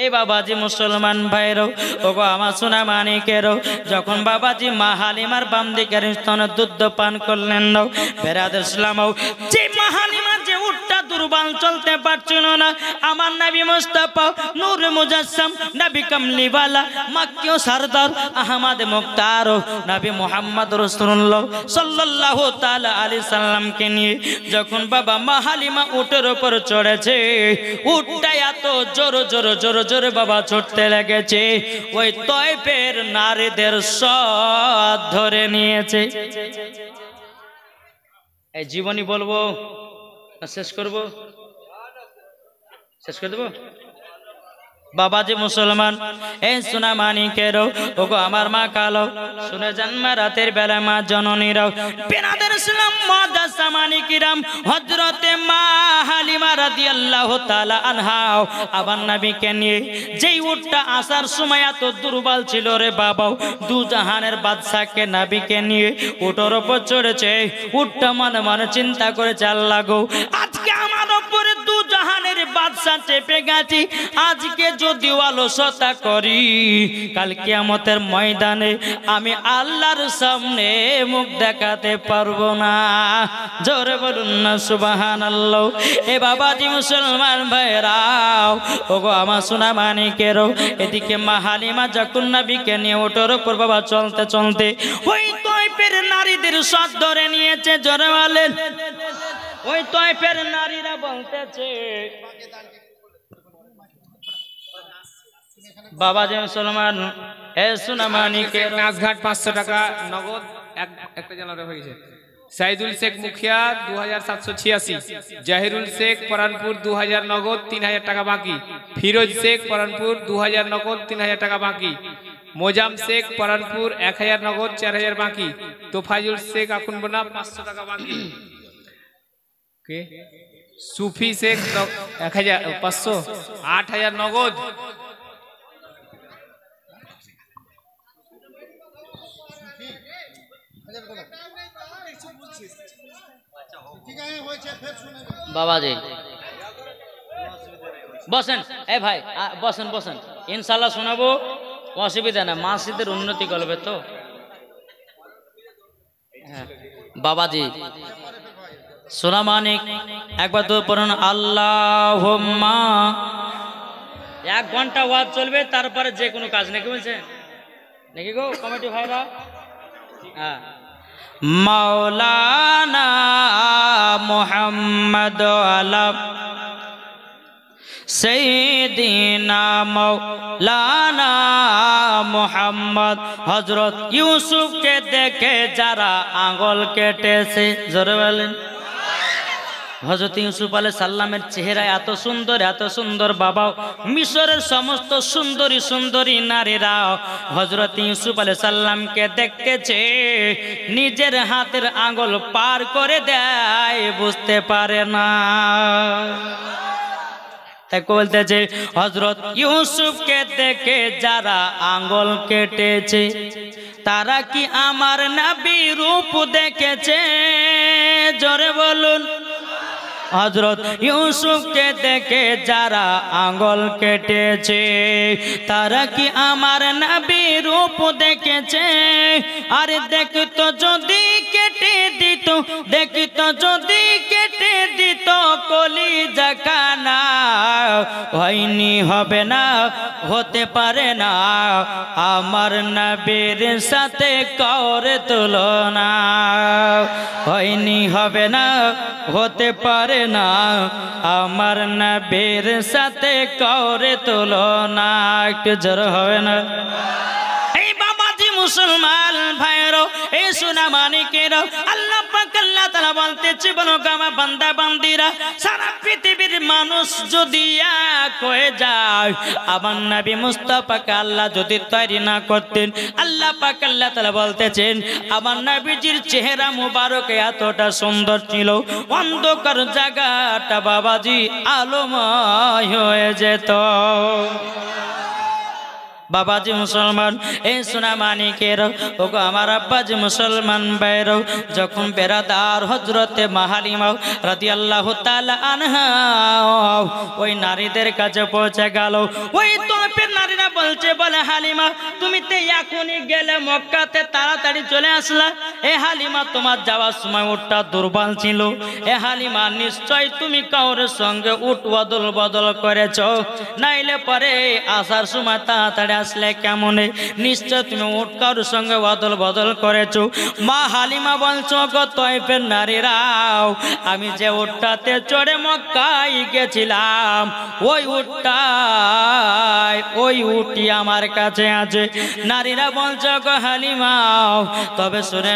এই বাবাজি মুসলমান ভাইরাও, ওগো আমার সোনা মানিকেরও, যখন বাবাজি মা হালিমার বাম দিকের স্তনে দুধ পান করলেন না, বেরাদের ইসলামও যে মা হালিমার যে উটটা দুর্বল চলতে পারছিল না, আমার নবী মুস্তাফা নূর মুজাসসাম নবী কামলিওয়ালা মক্কিও সরদার আহমদ মুখতার নবী মুহাম্মদ রাসূলুল্লাহ সাল্লাল্লাহু তাআলা আলাইহি সাল্লামকে নিয়ে যখন বাবা মা হালিমা উটের উপর চড়েছে, উটটা এত জোর জোর জোর জোরে বাবা ছুটতে লেগেছে, ওই তয়ফের নারীদের সব ধরে নিয়েছে। এই জীবনী বলবো না শেষ করব? শেষ করে দেবো? বাবাজি মুসলমান, এই সোনা মানিকেরও, ওগো আমার মা কালো শুনে জন্মা রাতের বেলা মা জননীরাও, বেনাদের ইসলাম মাদাসা মানিকিরাম হযরতে মা হালিমা রাদিয়াল্লাহু তাআলা আনহা আবার নবীকে নিয়ে যেই উটটা আসার সময় এত দুর্বল ছিল রে বাবাও, দু জাহানের বাদশাকে নবীকে নিয়ে উটের উপর চড়েছে, উটটা মনে মনে চিন্তা করেছে, আল্লাহ গো আজকে আমার উপরে দু জাহানের বাদশা চেপে গেছে, আজকে যদি অলসতা করি কাল কিয়ামতের ময়দানে আমি আল্লাহর সামনে মুখ দেখাতে পারবো না। জোরে বলুন না সুবহানাল্লাহ। এ বাবাজি মুসলমান ভাইরাও, ওগো আমার সোনা মানিকেরও, এদিকে মা হালিমা যখন নবীকে নিয়ে ওটার উপর বাবা চলতে চলতে ওই তয়ফের নারীদের সব ধরে নিয়েছে। জোরে বলেন। ওই তয়ফের নারীরা বলতেছে, বাবা যে মুসলমান, এ সোনা মানিকের নাচঘাট 500 টাকা নগদ একটা জানারে হয়ে গেছে। সাইদুল শেখ মুখিয়া 2786, জাহিরুল শেখ পরানপুর 2000 নগদ 3000 টাকা বাকি, ফিরোজ শেখ পরানপুর 2000 নগদ 3000 টাকা বাকি, মোজাম শেখ পরানপুর 1000 নগদ 4000 বাকি, তোফাজুল শেখ আখুনবনা 500 টাকা বাকি, কে সুফি শেখ 1500 8000 নগদ, বাবাজি বসেন, এ ভাই বসেন বসেন, ইনশাল্লাহ শোনাবো, অসুবিধা না, মসজিদের উন্নতি করবে তো। বাবাজি সোনা মানিক একবার তো পড়ুন আল্লাহুম্মা। 1 ঘন্টা ওয়াজ চলবে, তারপরে যে কোনো কাজ নাকি বলছে নাকি গো কমিটি ভাইরা? হ্যাঁ। মাওলানা মুহাম্মদ আলা সাইয়্যিদিনা মাওলানা মুহাম্মদ। হযরত ইউসুফকে দেখে যারা আঙ্গুল কেটেছে, জোরে বলেন। হযরত ইউসুফ আলাইহিস সালামের চেহারা এত সুন্দর বাবা, মিশরের সমস্ত সুন্দরী সুন্দরী নারীরা হযরত ইউসুফ আলাইহিস সালামকে দেখতেছে, নিজের হাতের আঙ্গুল পার করে দেয়, বুঝতে পারে না। তাই বলতেছে হযরত ইউসুফকে দেখে যারা আঙ্গুল কেটেছে, তারা কি আমার নবী রূপ দেখেছে? জোরে বলুন। হযরত ইউসুফকে দেখে যারা আঙ্গুল কেটেছে, তারা কি আমার নবী রূপ দেখেছে? আরে দেখতো যদি কেটে হবে না, হতে পারে না আমার নবীর সাথে কাউরে তুলনা। হয়নি, হবে না, হতে পারে না আমার নবীর সাথে কাউরে তুলনা। একটু জোর হবে না? এই বাবাজি মুসলমান ভাইয়েরও, এই সোনা মানিকেরও, আল্লাহ পাক আল্লাহ তাআলা বলতেছে, বলো আমার বান্দা বান্দিরা, সারা পৃথিবীর মানুষ যদি এক হয়ে যায়, আমার নবী মুস্তাফাকে আল্লাহ যদি তৈরি না করতেন, আল্লাহ পাক আল্লাহ তাআলা বলতেছেন আমার নবীজির চেহারা মুবারক এতটা সুন্দর ছিল, অন্ধকার জায়গাটা বাবাজি আলোময় হয়ে যেত। বাবাজি মুসলমান, এই সোনা মানিকের, ওগো আমার আব্বাজি মুসলমান ভাইরো, যখন বেরাদার হযরতে মা হালিমা রাদিয়াল্লাহু তাআলা আনহা ওই নারীদের কাছে পৌঁছে গেল, ওই তরফের নারীরা বলছে, বলে হালিমা তুমি তো এখনই গেলে মক্কাতে, তাড়াতাড়ি চলে আসলা। এ হালিমা তোমার যাওয়ার সময় উটটা দুর্বল ছিল, এ হালিমা নিশ্চয় তুমি কাউরের সঙ্গে উট বদল বদল করেছ, নাইলে পরে আসার সময় তাড়াতাড়ি আসলে কেমনে, নিশ্চয় তুমি উট কারোর সঙ্গে বদল বদল করেছো। মা হালিমা বলছো, গো তয়ফের নারীরাও, আমি যে উটটাতে চড়ে মক্কায় গেছিলাম, ওই উটটি আমার কাছে আছে। নারীরা বলছো, গো হালিমাও, তবে শুনে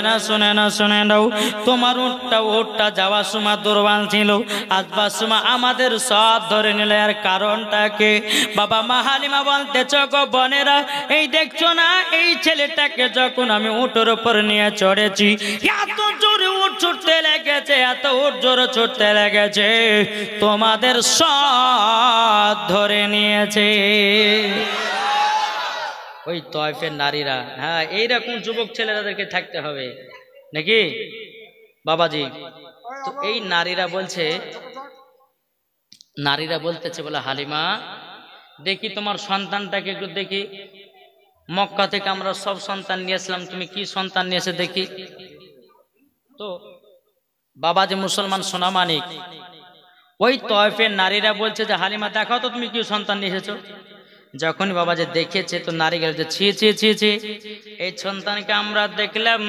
নাও, তোমার উটটা যাওয়ার সময় দুর্বল ছিল, আসবার সময় আমাদের সব ধরে নিলে, আর কারণটাকে? বাবা মা হালিমা বলতেছ, গো বোনেরা, এই দেখছো না, এই ছেলেটাকে যখন আমি উটের উপর নিয়ে চড়েছি, এত জোরে উট ছুটতে লেগেছে, এত উট জোরে ছুটতে লেগেছে, তোমাদের সব ধরে নিয়েছে। ওই তয়ফের নারীরা, হ্যাঁ এইরকম যুবক ছেলেদেরকে থাকতে হবে নাকি বাবাজি? তো এই নারীরা বলতেছে, বলে হালিমা দেখি তোমার সন্তানটাকে একটু দেখি, মক্কা থেকে আমরা সব সন্তান নিয়েছিলাম, তুমি কি সন্তান নিয়েছে দেখি। তো বাবাজি মুসলমান সোনা মানিক, ওই তয়ফের নারীরা বলছে যে হালিমা দেখাও তো তুমি কি সন্তান নিয়ে এসেছো। যখনই বাবাজি দেখেছে, তো নারী গেল যে ছি ছি ছি ছি, এই সন্তানকে আমরা দেখলাম,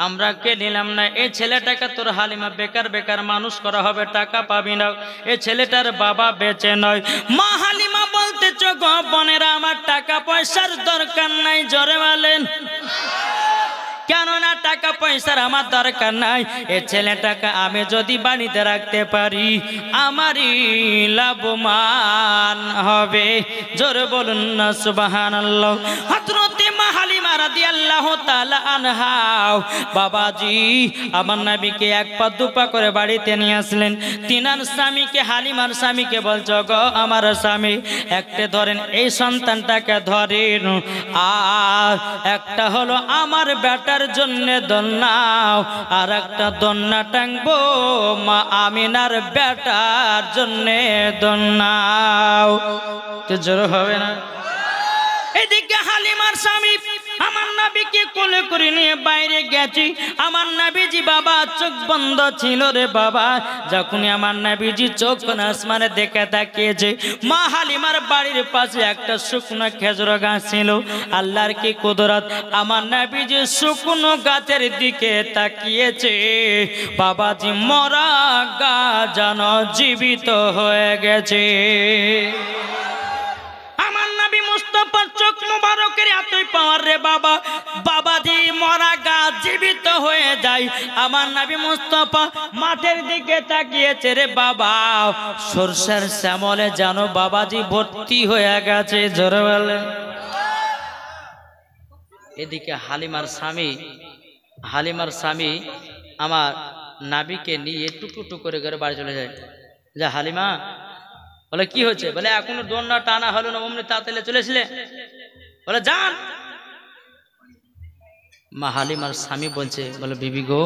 আমরা কে নিলাম না, এই ছেলেটাকে তোর হালিমা বেকার বেকার মানুষ করা হবে, টাকা পাবি না, এই ছেলেটার বাবা বেঁচে নয়। মা হালিমা বলতেছ, গো বোনেরা, আমার টাকা পয়সার দরকার নাই, জোরে বলেন, কেননা টাকা পয়সার আমার দরকার নাই, এ ছেলেটাকে আমি যদি বাড়িতে রাখতে পারি আমারই লাভবান হবে। জোরে বলুন না সুবহানাল্লাহ। হযরতে মা হালিমা রাদিয়াল্লাহু তাআলা আনহা বাবাজি আমার নবীকে এক পা দুপা করে বাড়িতে নিয়ে আসলেন। তিনার স্বামীকে, হালিমার স্বামীকে বলছো, গো আমার স্বামী, একটা ধরেন, এই সন্তানটাকে ধরেন, আর একটা হলো আমার বেটার জন্য দন্নাও, আর একটা দন্না টাঙ্গবো মা আমিনার বেটার জন্য দন্নাও। তো জোর হবে না? এদিকে হালিমার স্বামী আমার নবীকে কোলে করে নিয়ে বাইরে গেছি। আমার নবীজি বাবা চোখ বন্ধ ছিল রে বাবা, যখনই আমার নবীজি চোখ আসমানে দেখে তাকিয়েছে, মা হালিমার বাড়ির পাশে একটা শুকনো খেজুর গাছ ছিল। আল্লাহর কি কুদরত, আমার নবীজি শুকনো গাছের দিকে তাকিয়েছে, বাবাজি মরা গাছ যেন জীবিত হয়ে গেছে। মুস্তাফার চোখ মুবারকের এতই পাওয়ার রে বাবা, বাবাজি মরা গাছ জীবিত হয়ে যায়। আমার নবী মুস্তাফা মাঠের দিকে তাকিয়েছে রে বাবা, সরষের শ্যামলে যেন বাবাজি ভর্তি হয়ে গেছে। জোরে বলে। এদিকে হালিমার স্বামী আমার নাবিকে নিয়ে টুকটুক করে ঘরে বাড়ি চলে যায়। যে হালিমা, বলে কি হয়েছে? বলে এখনো দোলনা টানা হলো না, অমনি তাড়াতাড়ি চলেছিলে। বলে যান। মা হালিমার স্বামী বলছে, বলে বিবি গো,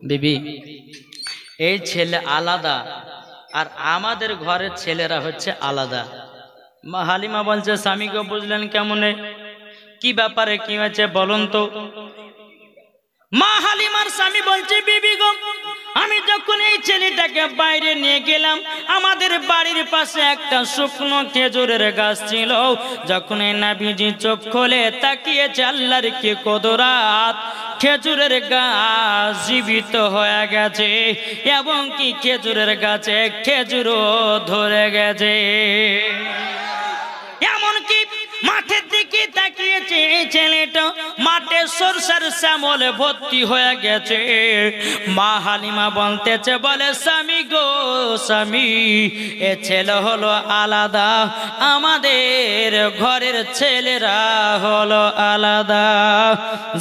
বিবি, এই ছেলে আলাদা আর আমাদের ঘরের ছেলেরা হচ্ছে আলাদা। মা হালিমা বলছে, স্বামী গো বুঝলেন কেমনে, কি ব্যাপারে কি হয়েছে বলুন তো। মা হালিমার স্বামী বলছে, বিবি গো, আমি যখন এই ছেলেটাকে বাইরে নিয়ে গেলাম, আমাদের বাড়ির পাশে একটা শুকনো খেজুরের গাছ ছিল। যখন এই নবীজি চোখ খোলে তাকিয়েছে, আল্লাহর কি কুদরত, খেজুরের গাছ জীবিত হয়ে গেছে এবং কি খেজুরের গাছে খেজুরও ধরে গেছে। এমনকি মাঠের দিকে তাকিয়েছে এই ছেলেটা, মাঠে সরষার শ্যামলে ভর্তি হয়ে গেছে। মা হালিমা বলতেছে, বলে স্বামী গো স্বামী, এ ছেলে হলো আলাদা, আমাদের ঘরের ছেলেরা হলো আলাদা।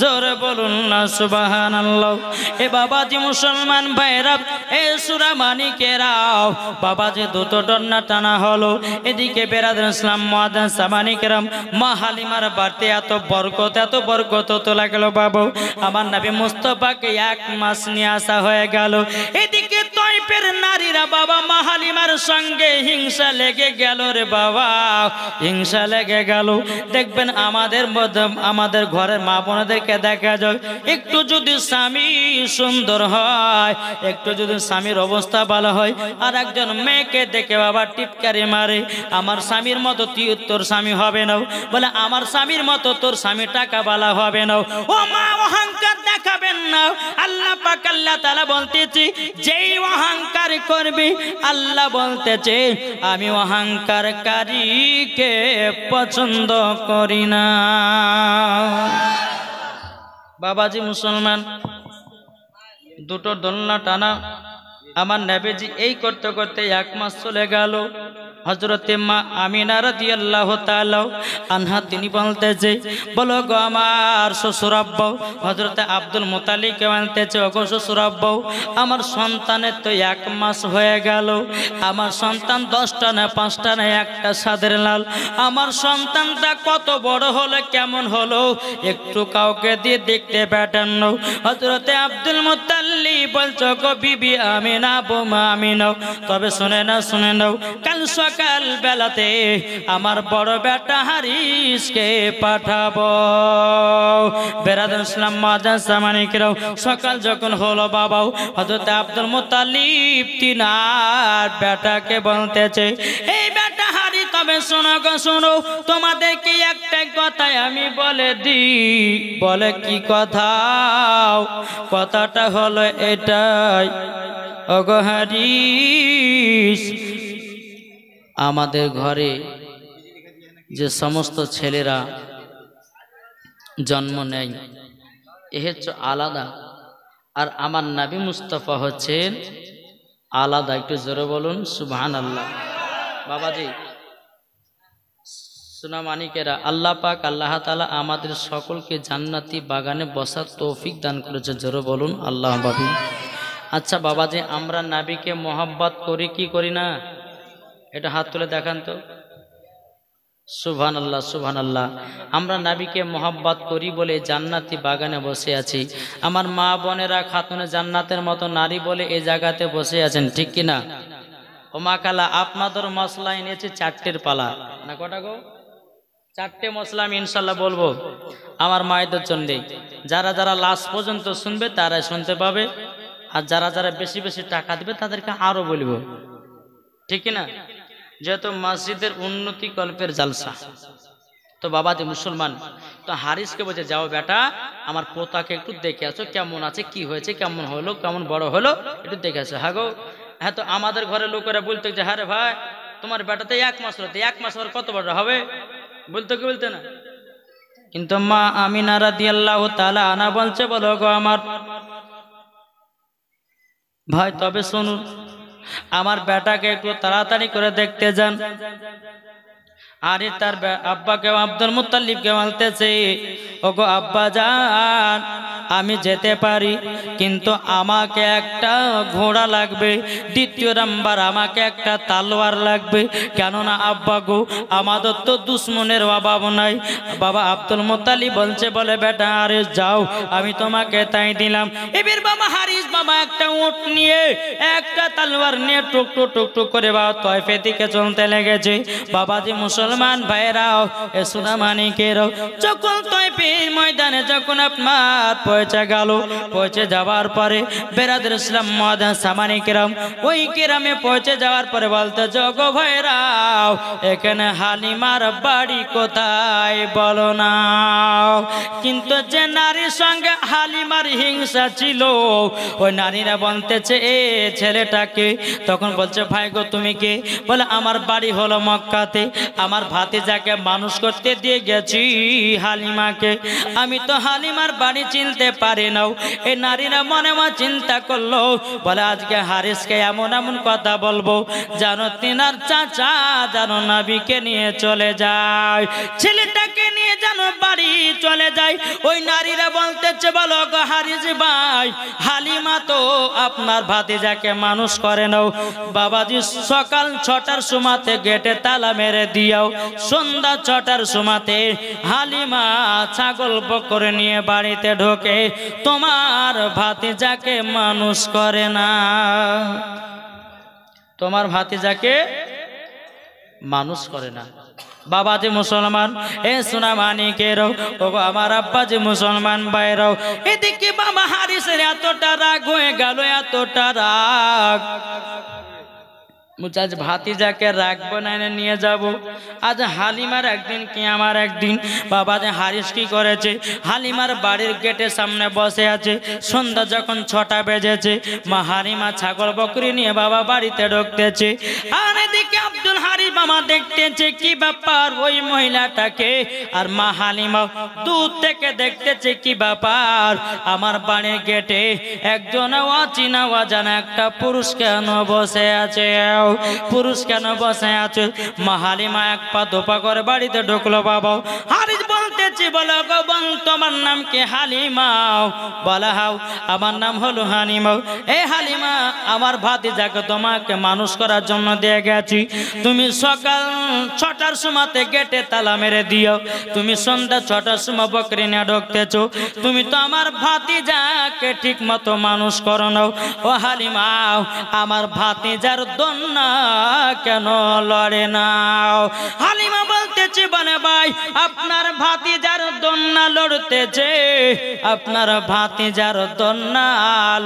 জোরে বলুন না সুবহানাল্লাহ। এ বাবাজি মুসলমান ভাইরা, এ সূরা মানিকেরাও বাবাজি দুটো ডন্না টানা হলো। এদিকে বেরাদুল ইসলাম মুআদ্দিন সামানিকেরাম, মা হালিমার বাড়িতে এত বরকত তো লাগলো বাবু। আমার নবী মুস্তাফাকে 1 মাস নিয়ে আসা হয়ে গেল। এদিকে তয়ফের নারীরা বাবা মা হালিমার সঙ্গে হিংসা লেগে গেল রে বাবা, হিংসা লেগে গেল। দেখবেন আমাদের ঘরের মা বোনদেরকে দেখা যায়, একটু যদি স্বামী সুন্দর হয়, একটু যদি স্বামীর অবস্থা ভালো হয়, আর একজন মেয়েকে দেখে বাবা টিটকারি মারে, আমার স্বামীর মতো তোর স্বামী হবে না, বলে আমার স্বামীর মতো তোর স্বামী টাকা বালা হবে না। ও মা, অহংকার দেখাবেন না। আল্লাহ পাক আল্লাহ তাআলা বলতেছে, যেই অহংকার করবে, আল্লাহ বলতেছে আমি অহংকারকারীকে পছন্দ করি না। বাবাজি মুসলমান, দুটো দোলনা টানা আমার নবীজি এই করতে করতে 1 মাস চলে গেল। হযরতে মা আমিনা রাদিয়াল্লাহু তাআলা আনহা তিনি বলতেছে, বলো গো আমার শ্বশুর আব্বা, হযরতে আব্দুল মুত্তালিবকে বলতেছে, ওগো শ্বশুর আব্বা, আমার সন্তানের তো 1 মাস হয়ে গেল, আমার সন্তান 10টা না 5টা না একটা সাদের লাল, আমার সন্তানটা কত বড় হলো, কেমন হলো, একটু কাউকে দিয়ে দেখতে পাঠান। হযরতে আব্দুল মুত্তালিব বলছো, গো বিবি আমিনা, বোমা আমিনা, তবে শুনে নাও, কাল সকাল বেলাতে আমার বড় বেটা হারিসকে পাঠাবো। বেরাদুল ইসলাম মুআদ্দিন সামানিকেরাও, সকাল যখন হলো বাবাও, হযরত আব্দুল মুত্তালিব তিনার বেটাকে বলতেছে, এই বেটা হারি, তবে শোনো গো শোনো, তোমাদেরকে একটা কথাই আমি বলে দিই। বলে কি কথা? কথাটা হলো এটাই, ওগো হারিস, আমাদের ঘরে যে সমস্ত ছেলেরা জন্ম নেয় এ হচ্ছে আলাদা, আর আমার নবী মুস্তাফা হচ্ছেন আলাদা। একটু জোরে বলুন সুবহানাল্লাহ। বাবাজি সোনা মানিকেরা, আল্লাহ পাক আল্লাহ তাআলা আমাদের সকলকে জান্নাতি বাগানে বসার তৌফিক দান করেছে। জোরে বলুন আল্লাহ বাবি। আচ্ছা বাবাজি, আমরা নবীকে মহব্বত করি কি করি না? এটা হাত তুলে দেখান তো। সুবহানাল্লাহ সুবহানাল্লাহ। আমরা নবীকে মহব্বত করি বলে জান্নাতি বাগানে বসে আছি। আমার মা বোনেরা খাতুনে জান্নাতের মতো নারী বলে এই জায়গাতে বসে আছেন, ঠিক কি না? ও মা কালা, আপনাদের মশলা এনেছি 4টের পালা না, কটা গো? 4টে মশলা আমি ইনশাল্লাহ বলবো আমার মায়েদের জন্য। যারা যারা লাস্ট পর্যন্ত শুনবে তারাই শুনতে পাবে, আর যারা যারা বেশি বেশি টাকা দেবে তাদেরকে আরো বলবো, ঠিক না? যেহেতু মসজিদের উন্নতি কল্পের জালসা। তো বাবাজি মুসলমান, তো হারিসকে বলছে, যাও বেটা আমার পোতাকে একটু দেখে আসো, কেমন আছে, কি হয়েছে, কেমন হলো, কেমন বড় হলো, একটু দেখে আসো। হ্যাঁ গো, হ্যাঁ। তো আমাদের ঘরের লোকেরা বলতো যে, হ্যাঁ রে ভাই, তোমার বেটাতে 1 মাস হলো, 1 মাস পর কত বড় হবে, বলতো কি বলতে না? কিন্তু মা আমিনা রাদিয়াল্লাহু তাআলা আনা বলছে, বলো গো আমার ভাই, তবে শুনুন, আমার বেটাকে একটু তাড়াতাড়ি করে দেখতে যান। আরে তার আব্বাকে আব্দুল মুত্তালিবকে বলতেছে, ওগো আব্বা জান, আমি যেতে পারি, কিন্তু আমাকে একটা ঘোড়া লাগবে, দ্বিতীয় নাম্বার আমাকে একটা তালোয়ার লাগবে, কেননা আব্বা গো আমাদের তো দুশ্মনের অভাব নাই। বাবা আব্দুল মুত্তালিব বলছে, বলে বেটা আরে যাও, আমি তোমাকে তাই দিলাম। এবার বাবা হারিস বাবা একটা উট নিয়ে, একটা তালোয়ার নিয়ে টুক টুক টুক টুক করে বাবা তয়ফের দিকে চলতে লেগেছে। বাবাজি মুসলমান মুসলমান ভাইরাও এ সোনামানিকেরাও যখন তাইফের ময়দানে যখন আপনার পৌঁছে গেল, পৌঁছে যাওয়ার পরে বেরাদের ইসলাম ময়দান সামানিকেরাম ওই কেরামে পৌঁছে যাওয়ার পরে বলতে যোগ ভাইরাও এখানে হালিমার বাড়ি কোথায় বলো না। কিন্তু যে নারীর সঙ্গে হালিমার হিংসা ছিল ওই নারীরা বলতেছে এ ছেলেটাকে, তখন বলছে ভাই গো তুমি কে? বলে আমার বাড়ি হলো মক্কাতে, আমার ভাতিজাকে মানুষ করতে দিয়ে গেছি হালিমাকে, আমি তো হালিমার বাড়ি চিনতে পারি না। এই নারীরা মনে মনে চিন্তা করলো, বলে আজকে হারিসকে এমন এমন কথা বলবো জানো তিনার চাচা জানো নবীকে নিয়ে চলে যায়, ছেলেটাকে নিয়ে জানো বাড়ি চলে যায়। ওই নারীরা বলতেছে বলো গো হারিস ভাই হালিমা তো আপনার ভাতিজাকে মানুষ করে নাও, বাবাজি সকাল 6টার সময়তে গেটে তালা মেরে দিও, সন্ধ্যা 6টার সময়তে হালিমা ছাগল বকরে নিয়ে বাড়িতে ঢোকে, তোমার ভাতিজাকে মানুষ করে না, তোমার ভাতিজাকে মানুষ করে না। বাবাজি মুসলমান এ সোনামানিকেরাও ও আমার আব্বাজি মুসলমান ভাইরাও, এদিকে বাবা হারিসের এতটা রাগ হয়ে গেল, এতটা রাগ আজ ভাতিজাকে রাখবো না নিয়ে যাব। আজ হালিমার একদিন কি আমার একদিন। বাবা যে হারিস কি করেছে, হালিমার বাড়ির গেটের সামনে বসে আছে, সন্ধ্যা যখন 6টা বেজেছে, মা হালিমা ছাগল বকরি নিয়ে বাবা বাড়িতে ঢুকতেছে, আর এদিকে আব্দুল হারিস মামা দেখতেছে কি ব্যাপার ওই মহিলাটাকে, আর মা হালিমা দূর থেকে দেখতেছে কি ব্যাপার আমার বাড়ির গেটে একজন অচেনা অজানা একটা পুরুষ কেন বসে আছে, পুরুষ কেন বসে আছে। মা হালিমা এক পা দোপা করে বাড়িতে ঢুকলো। বাবা হারিস বলতেছি বলো গো বোন তোমার নাম কি? হালিমাও। বলা হাও আমার নাম হলো হালিমাও। এই হালিমা আমার ভাতিজাকে তোমাকে মানুষ করার জন্য দিয়ে গেছি, তুমি সকাল 6টার সময়তে গেটে তালা মেরে দিও, তুমি সন্ধ্যা 6টার সময় বকরি নিয়ে ঢুকতেছো, তুমি তো আমার ভাতিজাকে ঠিক মতো মানুষ করো না। ও হালিমাও আমার ভাতিজার দন্না কেন লড়ে নাও? হালিমা বলতেছে বলে ভাই আপনার ভাতিজার দন্না লড়তেছে, আপনার ভাতিজার দন্না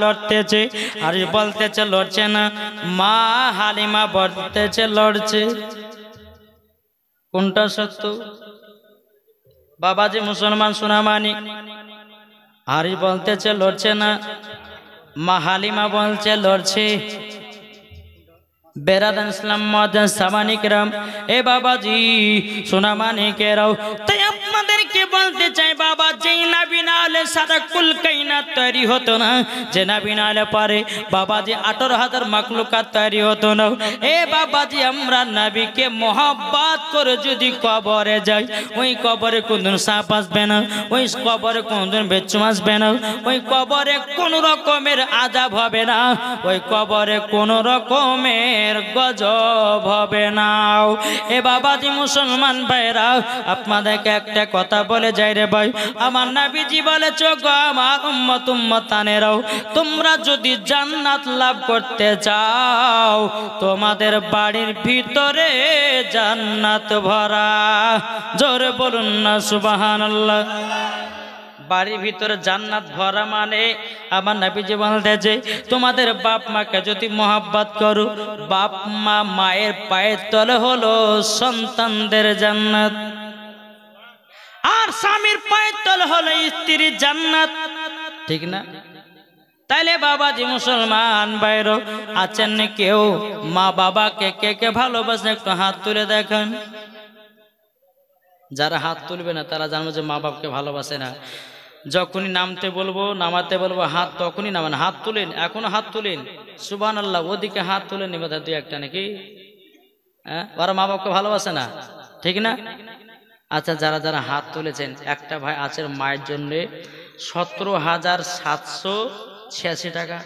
লড়তেছে। আর বলতেছে লড়ছে না, মা হালিমা বলতেছে লড়ছে। কোনটা সত্য? বাবাজি মুসলমান সোনামানি হারিস বলতেছে লড়ছে না, মা হালিমা বলছে লড়ছে। বেরাদান ইসলাম মহাদান সামানিকরাম এ বাবাজি সোনামানিকেরাও, তাই আপনাদেরকে বলতে চাই বাবা যেই নবী না হলে সারা কুল কায়নাত তৈরি হতো না, যে নবী না হলে পারে বাবাজি 18,000 মাখলুকাত তৈরি হতো না। এ বাবাজি আমরা নবীকে মোহাব্বত করে যদি কবরে যাই, ওই কবরে কোনদিন সাপ আসবে না, ওই কবরে কোনদিন বেচ্চু আসবে না, ওই কবরে কোন রকমের আযাব হবে না, ওই কবরে কোন রকমের গজব হবে না। এ বাবাজি মুসলমান ভাইরা আপনাদেরকে একটা কথা বলে যাই রে ভাই, আমার নবীজি বলেছে গো আমার উম্মত উম্মতানেরাও, তোমরা যদি জান্নাত লাভ করতে চাও তোমাদের বাড়ির ভিতরে জান্নাত ভরা। জোরে বলুন না সুবহানাল্লাহ। বাড়ির ভিতরে জান্নাত ভরা মানে আমার নবীজি বলতেছে তোমাদের বাপ মাকে যদি মোহাব্বত করো, বাপ মা মায়ের পায়ের তলে হলো সন্তানদের জান্নাত, আর স্বামীর পায়ের তলে হলো স্ত্রীর জান্নাত, ঠিক না? তাইলে বাবাজি মুসলমান ভাইরা আছেন কেউ মা বাবাকে কে কে ভালোবাসে? একটু হাত তুলে দেখেন। যারা হাত তুলবে না তারা জানবে যে মা বাবাকে ভালোবাসে না। যখনই নামতে বলবো নামাতে বলবো হাত তখনই নামান। হাত তুলেন, এখনো হাত তুলেন সুবহানাল্লাহ। ওদিকে হাত তুলে নেবে দুই একটা নাকি, হ্যাঁ ওরা মা বাবাকে ভালোবাসে না, ঠিক না? আচ্ছা যারা যারা হাত তুলেছেন একটা ভাই আছে মায়ের জন্য 17,786 টাকা,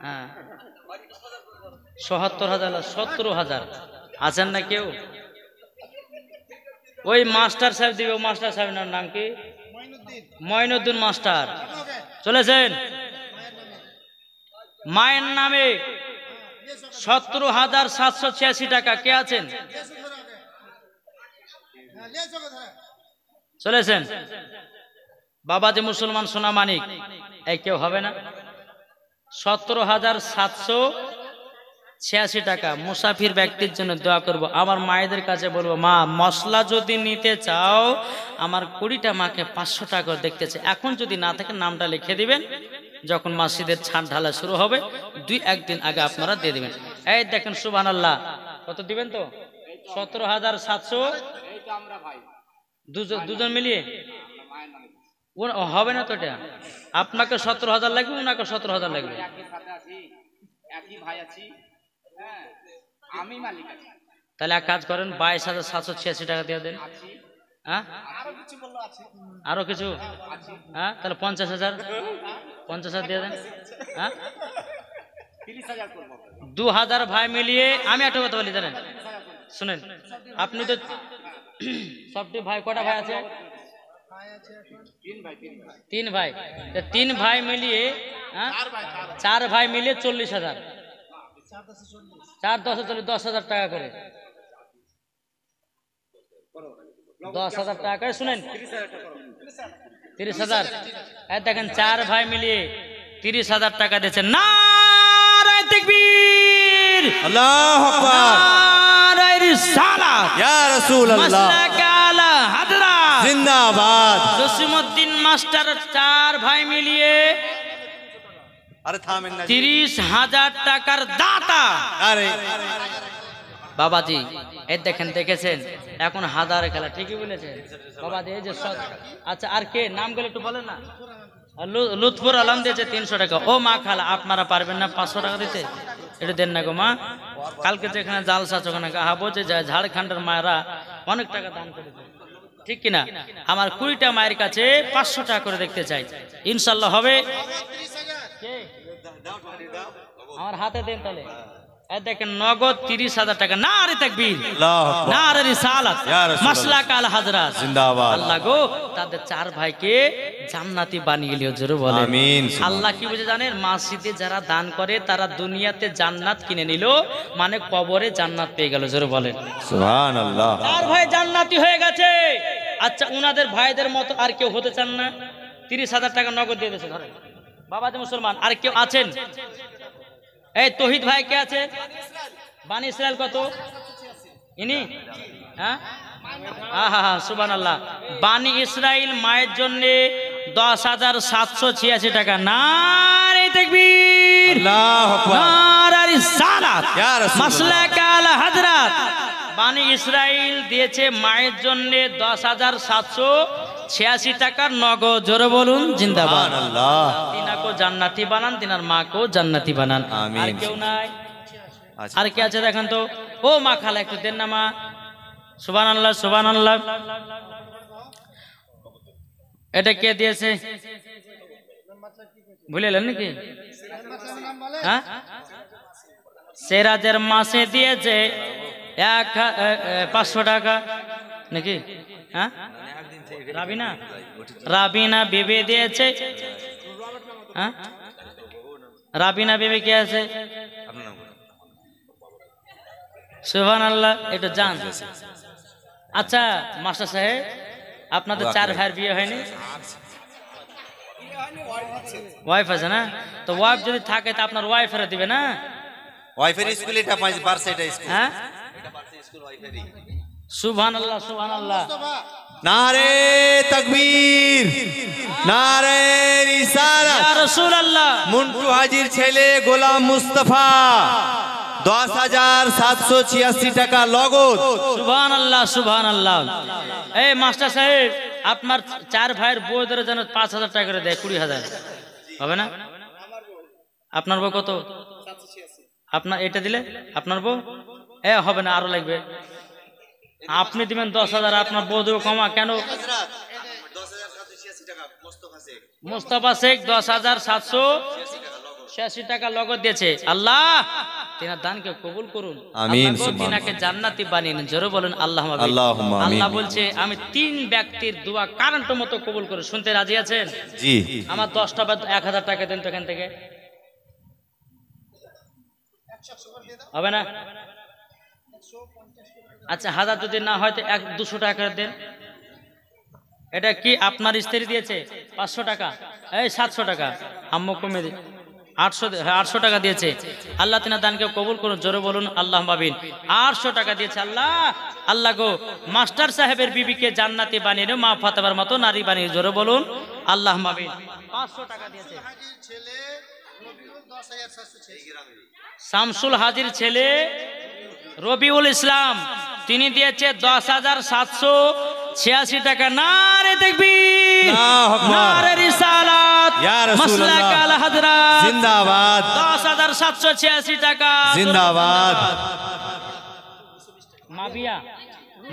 হ্যাঁ 77,000 17,000 আছেন না কেউ? ওই মাস্টার সাহেব দিবে, মাস্টার সাহেবের নাম কি? মঈনুদ্দিন মাস্টার চলেছেন মায়ের নামে 17,786 টাকা। কে আছেন? চলেছেন বাবাজি মুসলমান সোনা মানিক এই কেউ হবে না 17,786 টাকা মুসাফির ব্যক্তির জন্য দোয়া করব। আমার মায়েদের কাছে বলবো, মা মশলা যদি নিতে চাও আমার 20টা মাকে 500 টাকা করে দেখতেছে, এখন যদি না থাকে নামটা লিখে দিবেন, যখন মসজিদের ছাদ ঢালা শুরু হবে 2-1 দিন আগে আপনারা দিয়ে দিবেন। এই দেখেন সুবহানাল্লাহ, কত দিবেন তো 17,700 দুজন মিলিয়ে হবে না তো, এটা আপনাকে 17,000 লাগবে, ওনাকে 17,000 লাগবে। তাহলে এক কাজ করেন 22,786 টাকা দিয়ে দেন। হ্যাঁ আরো কিছু, হ্যাঁ তাহলে 50,000 দিয়ে দেন। হ্যাঁ 2,000 ভাই মিলিয়ে। আমি একটা কথা বলি জানেন, শুনেন, আপনি তো সবটি ভাই, কটা ভাই আছে? 3 ভাই। 3 ভাই মিলিয়ে, 4 ভাই মিলিয়ে 40,000, 4 10 10,000 টাকা করে, 10,000 টাকা করে। শুনেন 30,000। দেখেন 4 ভাই মিলিয়ে 30,000 টাকা দিয়েছেন। নারায়ে তাকবীর, আল্লাহু আকবার, নারায়ে রিসালাত, ইয়া রাসূলুল্লাহ, মাসলাক আলা হাযরাত, জিন্দাবাদ। জসিমউদ্দিন মাস্টার 4 ভাই মিলিয়ে আরে থামেন না, 30,000 টাকার দাতা। আরে বাবাজি এই দেখেন, দেখেছেন এখন হাজার খেলা, ঠিকই বলেছেন বাবাজি। এই যে আচ্ছা, আর কে নাম গেলে একটু বলেন না। লুৎফুর আলম দিয়েছে 300 টাকা। ও মা খালা, আপনারা পারবেন না 500 টাকা দিতে? এটা দেন না গো মা। কালকে যেখানে জালসা ওখানে গাহাবো যে ঝাড়খণ্ডের মায়েরা অনেক টাকা দান করেছে, ঠিক কিনা? আমার 20টা মায়ের কাছে 500 টাকা করে দেখতে চাই, ইনশাল্লাহ হবে। আমার হাতে দেন তাহলে। দেখেন নগদ 30,000 টাকা। নারে তাকবীর, নারে রিসালাত, মাসলাক আল হাযরাত, জিন্দাবাদ। আল্লাহ গো তাদের 4 ভাইকে জান্নাতি বানিয়ে লিও, জোরে বলেন আমিন। আল্লাহ কি বুঝে জানেন, মসজিদে যারা দান করে তারা দুনিয়াতে জান্নাত কিনে নিল, মানে কবরে জান্নাত পেয়ে গেল, জোরে বলেন সুবহানাল্লাহ। 4 ভাই জান্নাতি হয়ে গেছে। আচ্ছা, উনাদের ভাইদের মতো আর কেউ হতে চান না? 30,000 টাকা নগদ দিয়ে দিয়েছে ধরেন। বাবাজি মুসলমান আর কেউ আছেন? এই তহিদ ভাই কে আছে? বানি ইসরায়েল কত ইনি? হ্যাঁ সুবহানাল্লাহ। বানি ইসরায়েল মায়ের জন্য 10,786 টাকা। নারে তাকবীর, আল্লাহু আকবার, নারে রিসালাত, ইয়া রাসূলুল্লাহ, মাসলাক আল হাযরাত। বানি ইসরায়েল দিয়েছে মায়ের জন্য 10,786 টাকার নগদ, জোরে বলুন জিন্দাবাদ। সুবহানাল্লাহ। তিনাকেও জান্নাতি বানান, তিনার মাকেও জান্নাতি বানান। আমিন। আর কেউ নাই? আচ্ছা, আর কে আছে দেখেন তো? ও মা খালা একটু দেন না মা। সুবহানাল্লাহ, সুবহানাল্লাহ। এটা কে দিয়েছে ভুলে গেলেন নাকি? হ্যাঁ সেরাজের মাসে দিয়েছে 500 টাকা নাকি? হ্যাঁ রাবিনা বিবি দিয়েছে। হ্যাঁ রাবিনা বিবি কে আছে? সুবহানাল্লাহ, এটা জান। আচ্ছা মাস্টার সাহেব, আপনাদের 4 ভাইয়ের বিয়ে হয়নি? ওয়াইফ আছে না? তো ওয়াইফ যদি থাকে তা আপনার ওয়াইফেরা দিবে না? ওয়াইফের স্কুল এটা পারছে, এটা স্কুল। হ্যাঁ সুবহানাল্লাহ, সুবহানাল্লাহ। নারে তাকবীর, নারে রিসালাত। ইয়া রাসূলুল্লাহ। মন্টু হাজির ছেলে গোলাম মুস্তাফা 10,786 টাকা নগদ। সুবহানাল্লাহ, সুবহানাল্লাহ। এই মাস্টার সাহেব, আপনার 4 ভাইয়ের বউদের জন্য 5,000 টাকা করে দেয়, 20,000 হবে না? আপনার বউ কত? আপনার এটা দিলে আপনার বউ হবে না, আরো লাগবে। আপনি দিবেন 10,000, আপনার বউ দেবে কমা কেন? মুস্তাফা শেখ 10,786 টাকা নগদ দিয়েছে। আল্লাহ তিনার দানকে কবুল করুন, আমিন। তিনাকে জান্নাতি বানিয়ে নিন, জোরে বলেন আল্লাহুম্মা আমিন। আল্লাহুম্মা আমিন। আল্লাহ বলছে আমি 3 ব্যক্তির দোয়া কারেন্ট মতো কবুল করে। শুনতে রাজি আছেন? জি। আমার 10টা বা 1,000 টাকা দেন তো এখান থেকে, হবে না? আচ্ছা 1000 যদি না হয় তো 200 টাকা করে দেন। এটা কি আপনার স্ত্রী দিয়েছে? 500 টাকা, এই 700 টাকা, আম্মু কমে দি 800 টাকা দিয়েছে। আল্লাহ তিনার দানকে কবুল করুন, জোরে বলুন আল্লাহ মাবিন। 800 টাকা দিয়েছে আল্লাহ। আল্লাহ গো মাস্টার সাহেবের বিবিকে জান্নাতি বানিয়ে দিও, মা ফাতেমার মতো নারী বানিয়ে, জোরে বলুন আল্লাহ মাবিন। 500 টাকা দিয়েছে শামসুল হাজির ছেলে রবিউল ইসলাম, তিনি দিয়েছে 10,786 টাকা। নারে তাকবীর, আল্লাহু আকবার, নারে রিসালাত, ইয়া রাসূলুল্লাহ, মাসলাক আল হযরত, জিন্দাবাদ, 10,786 টাকা। জিন্দাবাদ।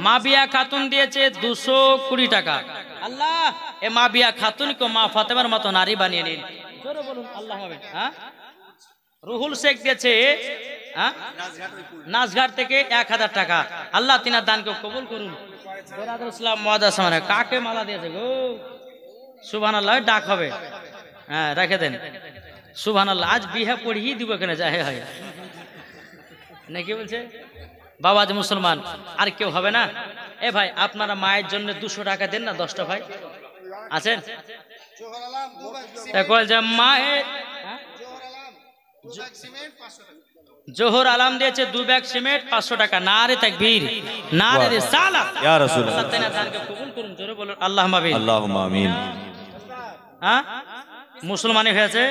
মাবিয়া খাতুন দিয়েছে 220 টাকা। আল্লাহ এ মাবিয়া খাতুনকে মা ফাতেমার মতো নারী বানিয়ে নিন, জোরে বলুন আল্লাহ মাবিন। হ্যাঁ, রুহুল শেখ দিয়েছে নাচঘাট থেকে 1000 টাকা। আল্লাহ তিনার দানকে কবুল করুন। বেরাদুল ইসলাম মুআদ্দাস সামনে কাকে মালা দিয়েছে গো? সুবহানাল্লাহ, ডাক হবে। হ্যাঁ রেখে দেন, সুবহানাল্লাহ। আজ বিহা পড়িয়ে দিব এখানে, যায় হয় নাকি বলছে বাবা যে মুসলমান আর কেউ হবে না। এ ভাই আপনারা মায়ের জন্য 200 টাকা দেন না, 10টা ভাই আছেন? মায়ের জোহর আলাম দিয়েছে 2 ব্যাগ সিমেন্ট 500 টাকা। নারে তাকবীর, নারে রিসালাত, ইয়া রাসূলুল্লাহ, আল্লাহ তাআলা দানকে কবুল করুন, জোরে বলুন আল্লাহুম্মা আমিন। আল্লাহুম্মা আমিন। হ্যাঁ মুসলমানি হয়েছে,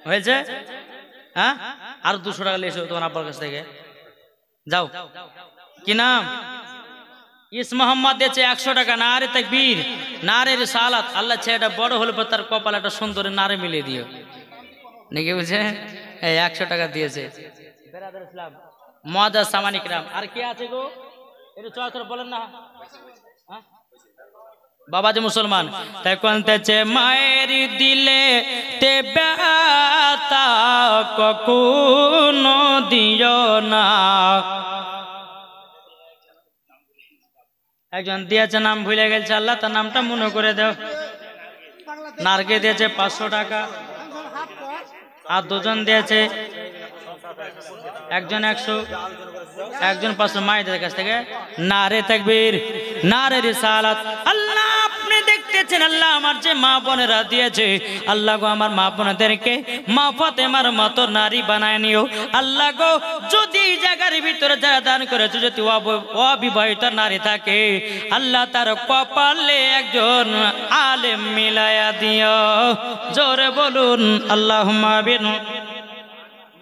হয়েছে। হ্যাঁ আর 200 টাকা নিয়ে এসো তোমার আব্বার কাছ থেকে, যাও। কি নাম? ইস মোহাম্মদ দিয়েছে 100 টাকা। নারে তাকবীর, নারে রিসালাত। আল্লাহ ছেলেটা বড় হলে পর তার কপালে একটা সুন্দর নারে মিলিয়ে দিও, নাকি বুঝছে? এই 100 টাকা দিয়েছে বেরাদুল ইসলাম মুআদ্দাস সামানিক রাম। আর কে আছে গো? একটু চল করে বলেন না। বাবা যে মুসলমান, তাই কোনতেছে মায়ের দিলে তে ব্যথা কখনো দিও না। একজন দিয়েছে, নাম ভুলে গেছে, আল্লাহ তার নামটা মনে করে দাও। নারকে দিয়েছে 500 টাকা। আর দুজন দিয়েছে, একজন 100, একজন 500 মায়েদের কাছ থেকে। নারে তাকবীর, নারে রিসালাত। আল্লাহ আপনি দেখতেছেন, আল্লাহ আমার যে মা বোনেরা দিয়েছে, আল্লাহ গো আমার মা বোনদেরকে মা ফাতেমার মতো নারী বানায় নিও। আল্লাহ গো যদি এই জায়গার ভিতরে যারা দান করেছে যদি অবিবাহিত নারী থাকে, আল্লাহ তার কপালে একজন আলেম মিলায়া দিও, জোরে বলুন আল্লাহুম্মা আমিন।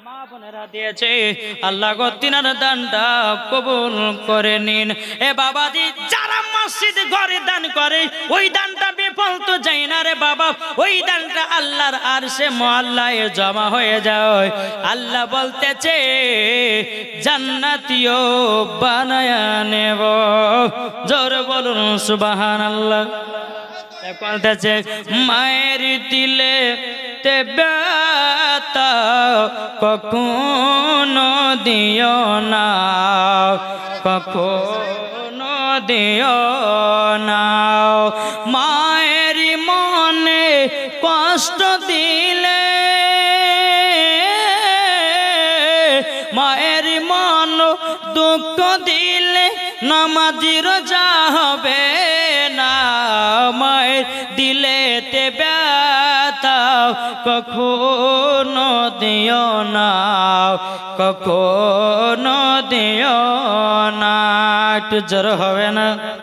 মা বোনেরা দিয়েছে, আল্লাহ গো তিনার দানটা কবুল করে নিন। এ বাবাজি, যারা মসজিদ ঘরে দান করে ওই দানটা বিফল তো যায় না রে বাবা, ওই দানটা আল্লাহর আরশে মুআল্লায় জমা হয়ে যায়। আল্লাহ বলতেছে জান্নাতীয় বানায়া নেব, জোরে বলুন সুবহানাল্লাহ। বলতেছে মায়ের দিলে তে ব্যথা কখনো দিও না, কখনো দিও না। মায়ের মনে কষ্ট দিলে, মায়ের মন দুঃখ দিলে নামাজির যা হবে না। মায়ের দিলে তে ব্যথা কখনো দিও না, কখনো দিও না। একটু জোর হবে না?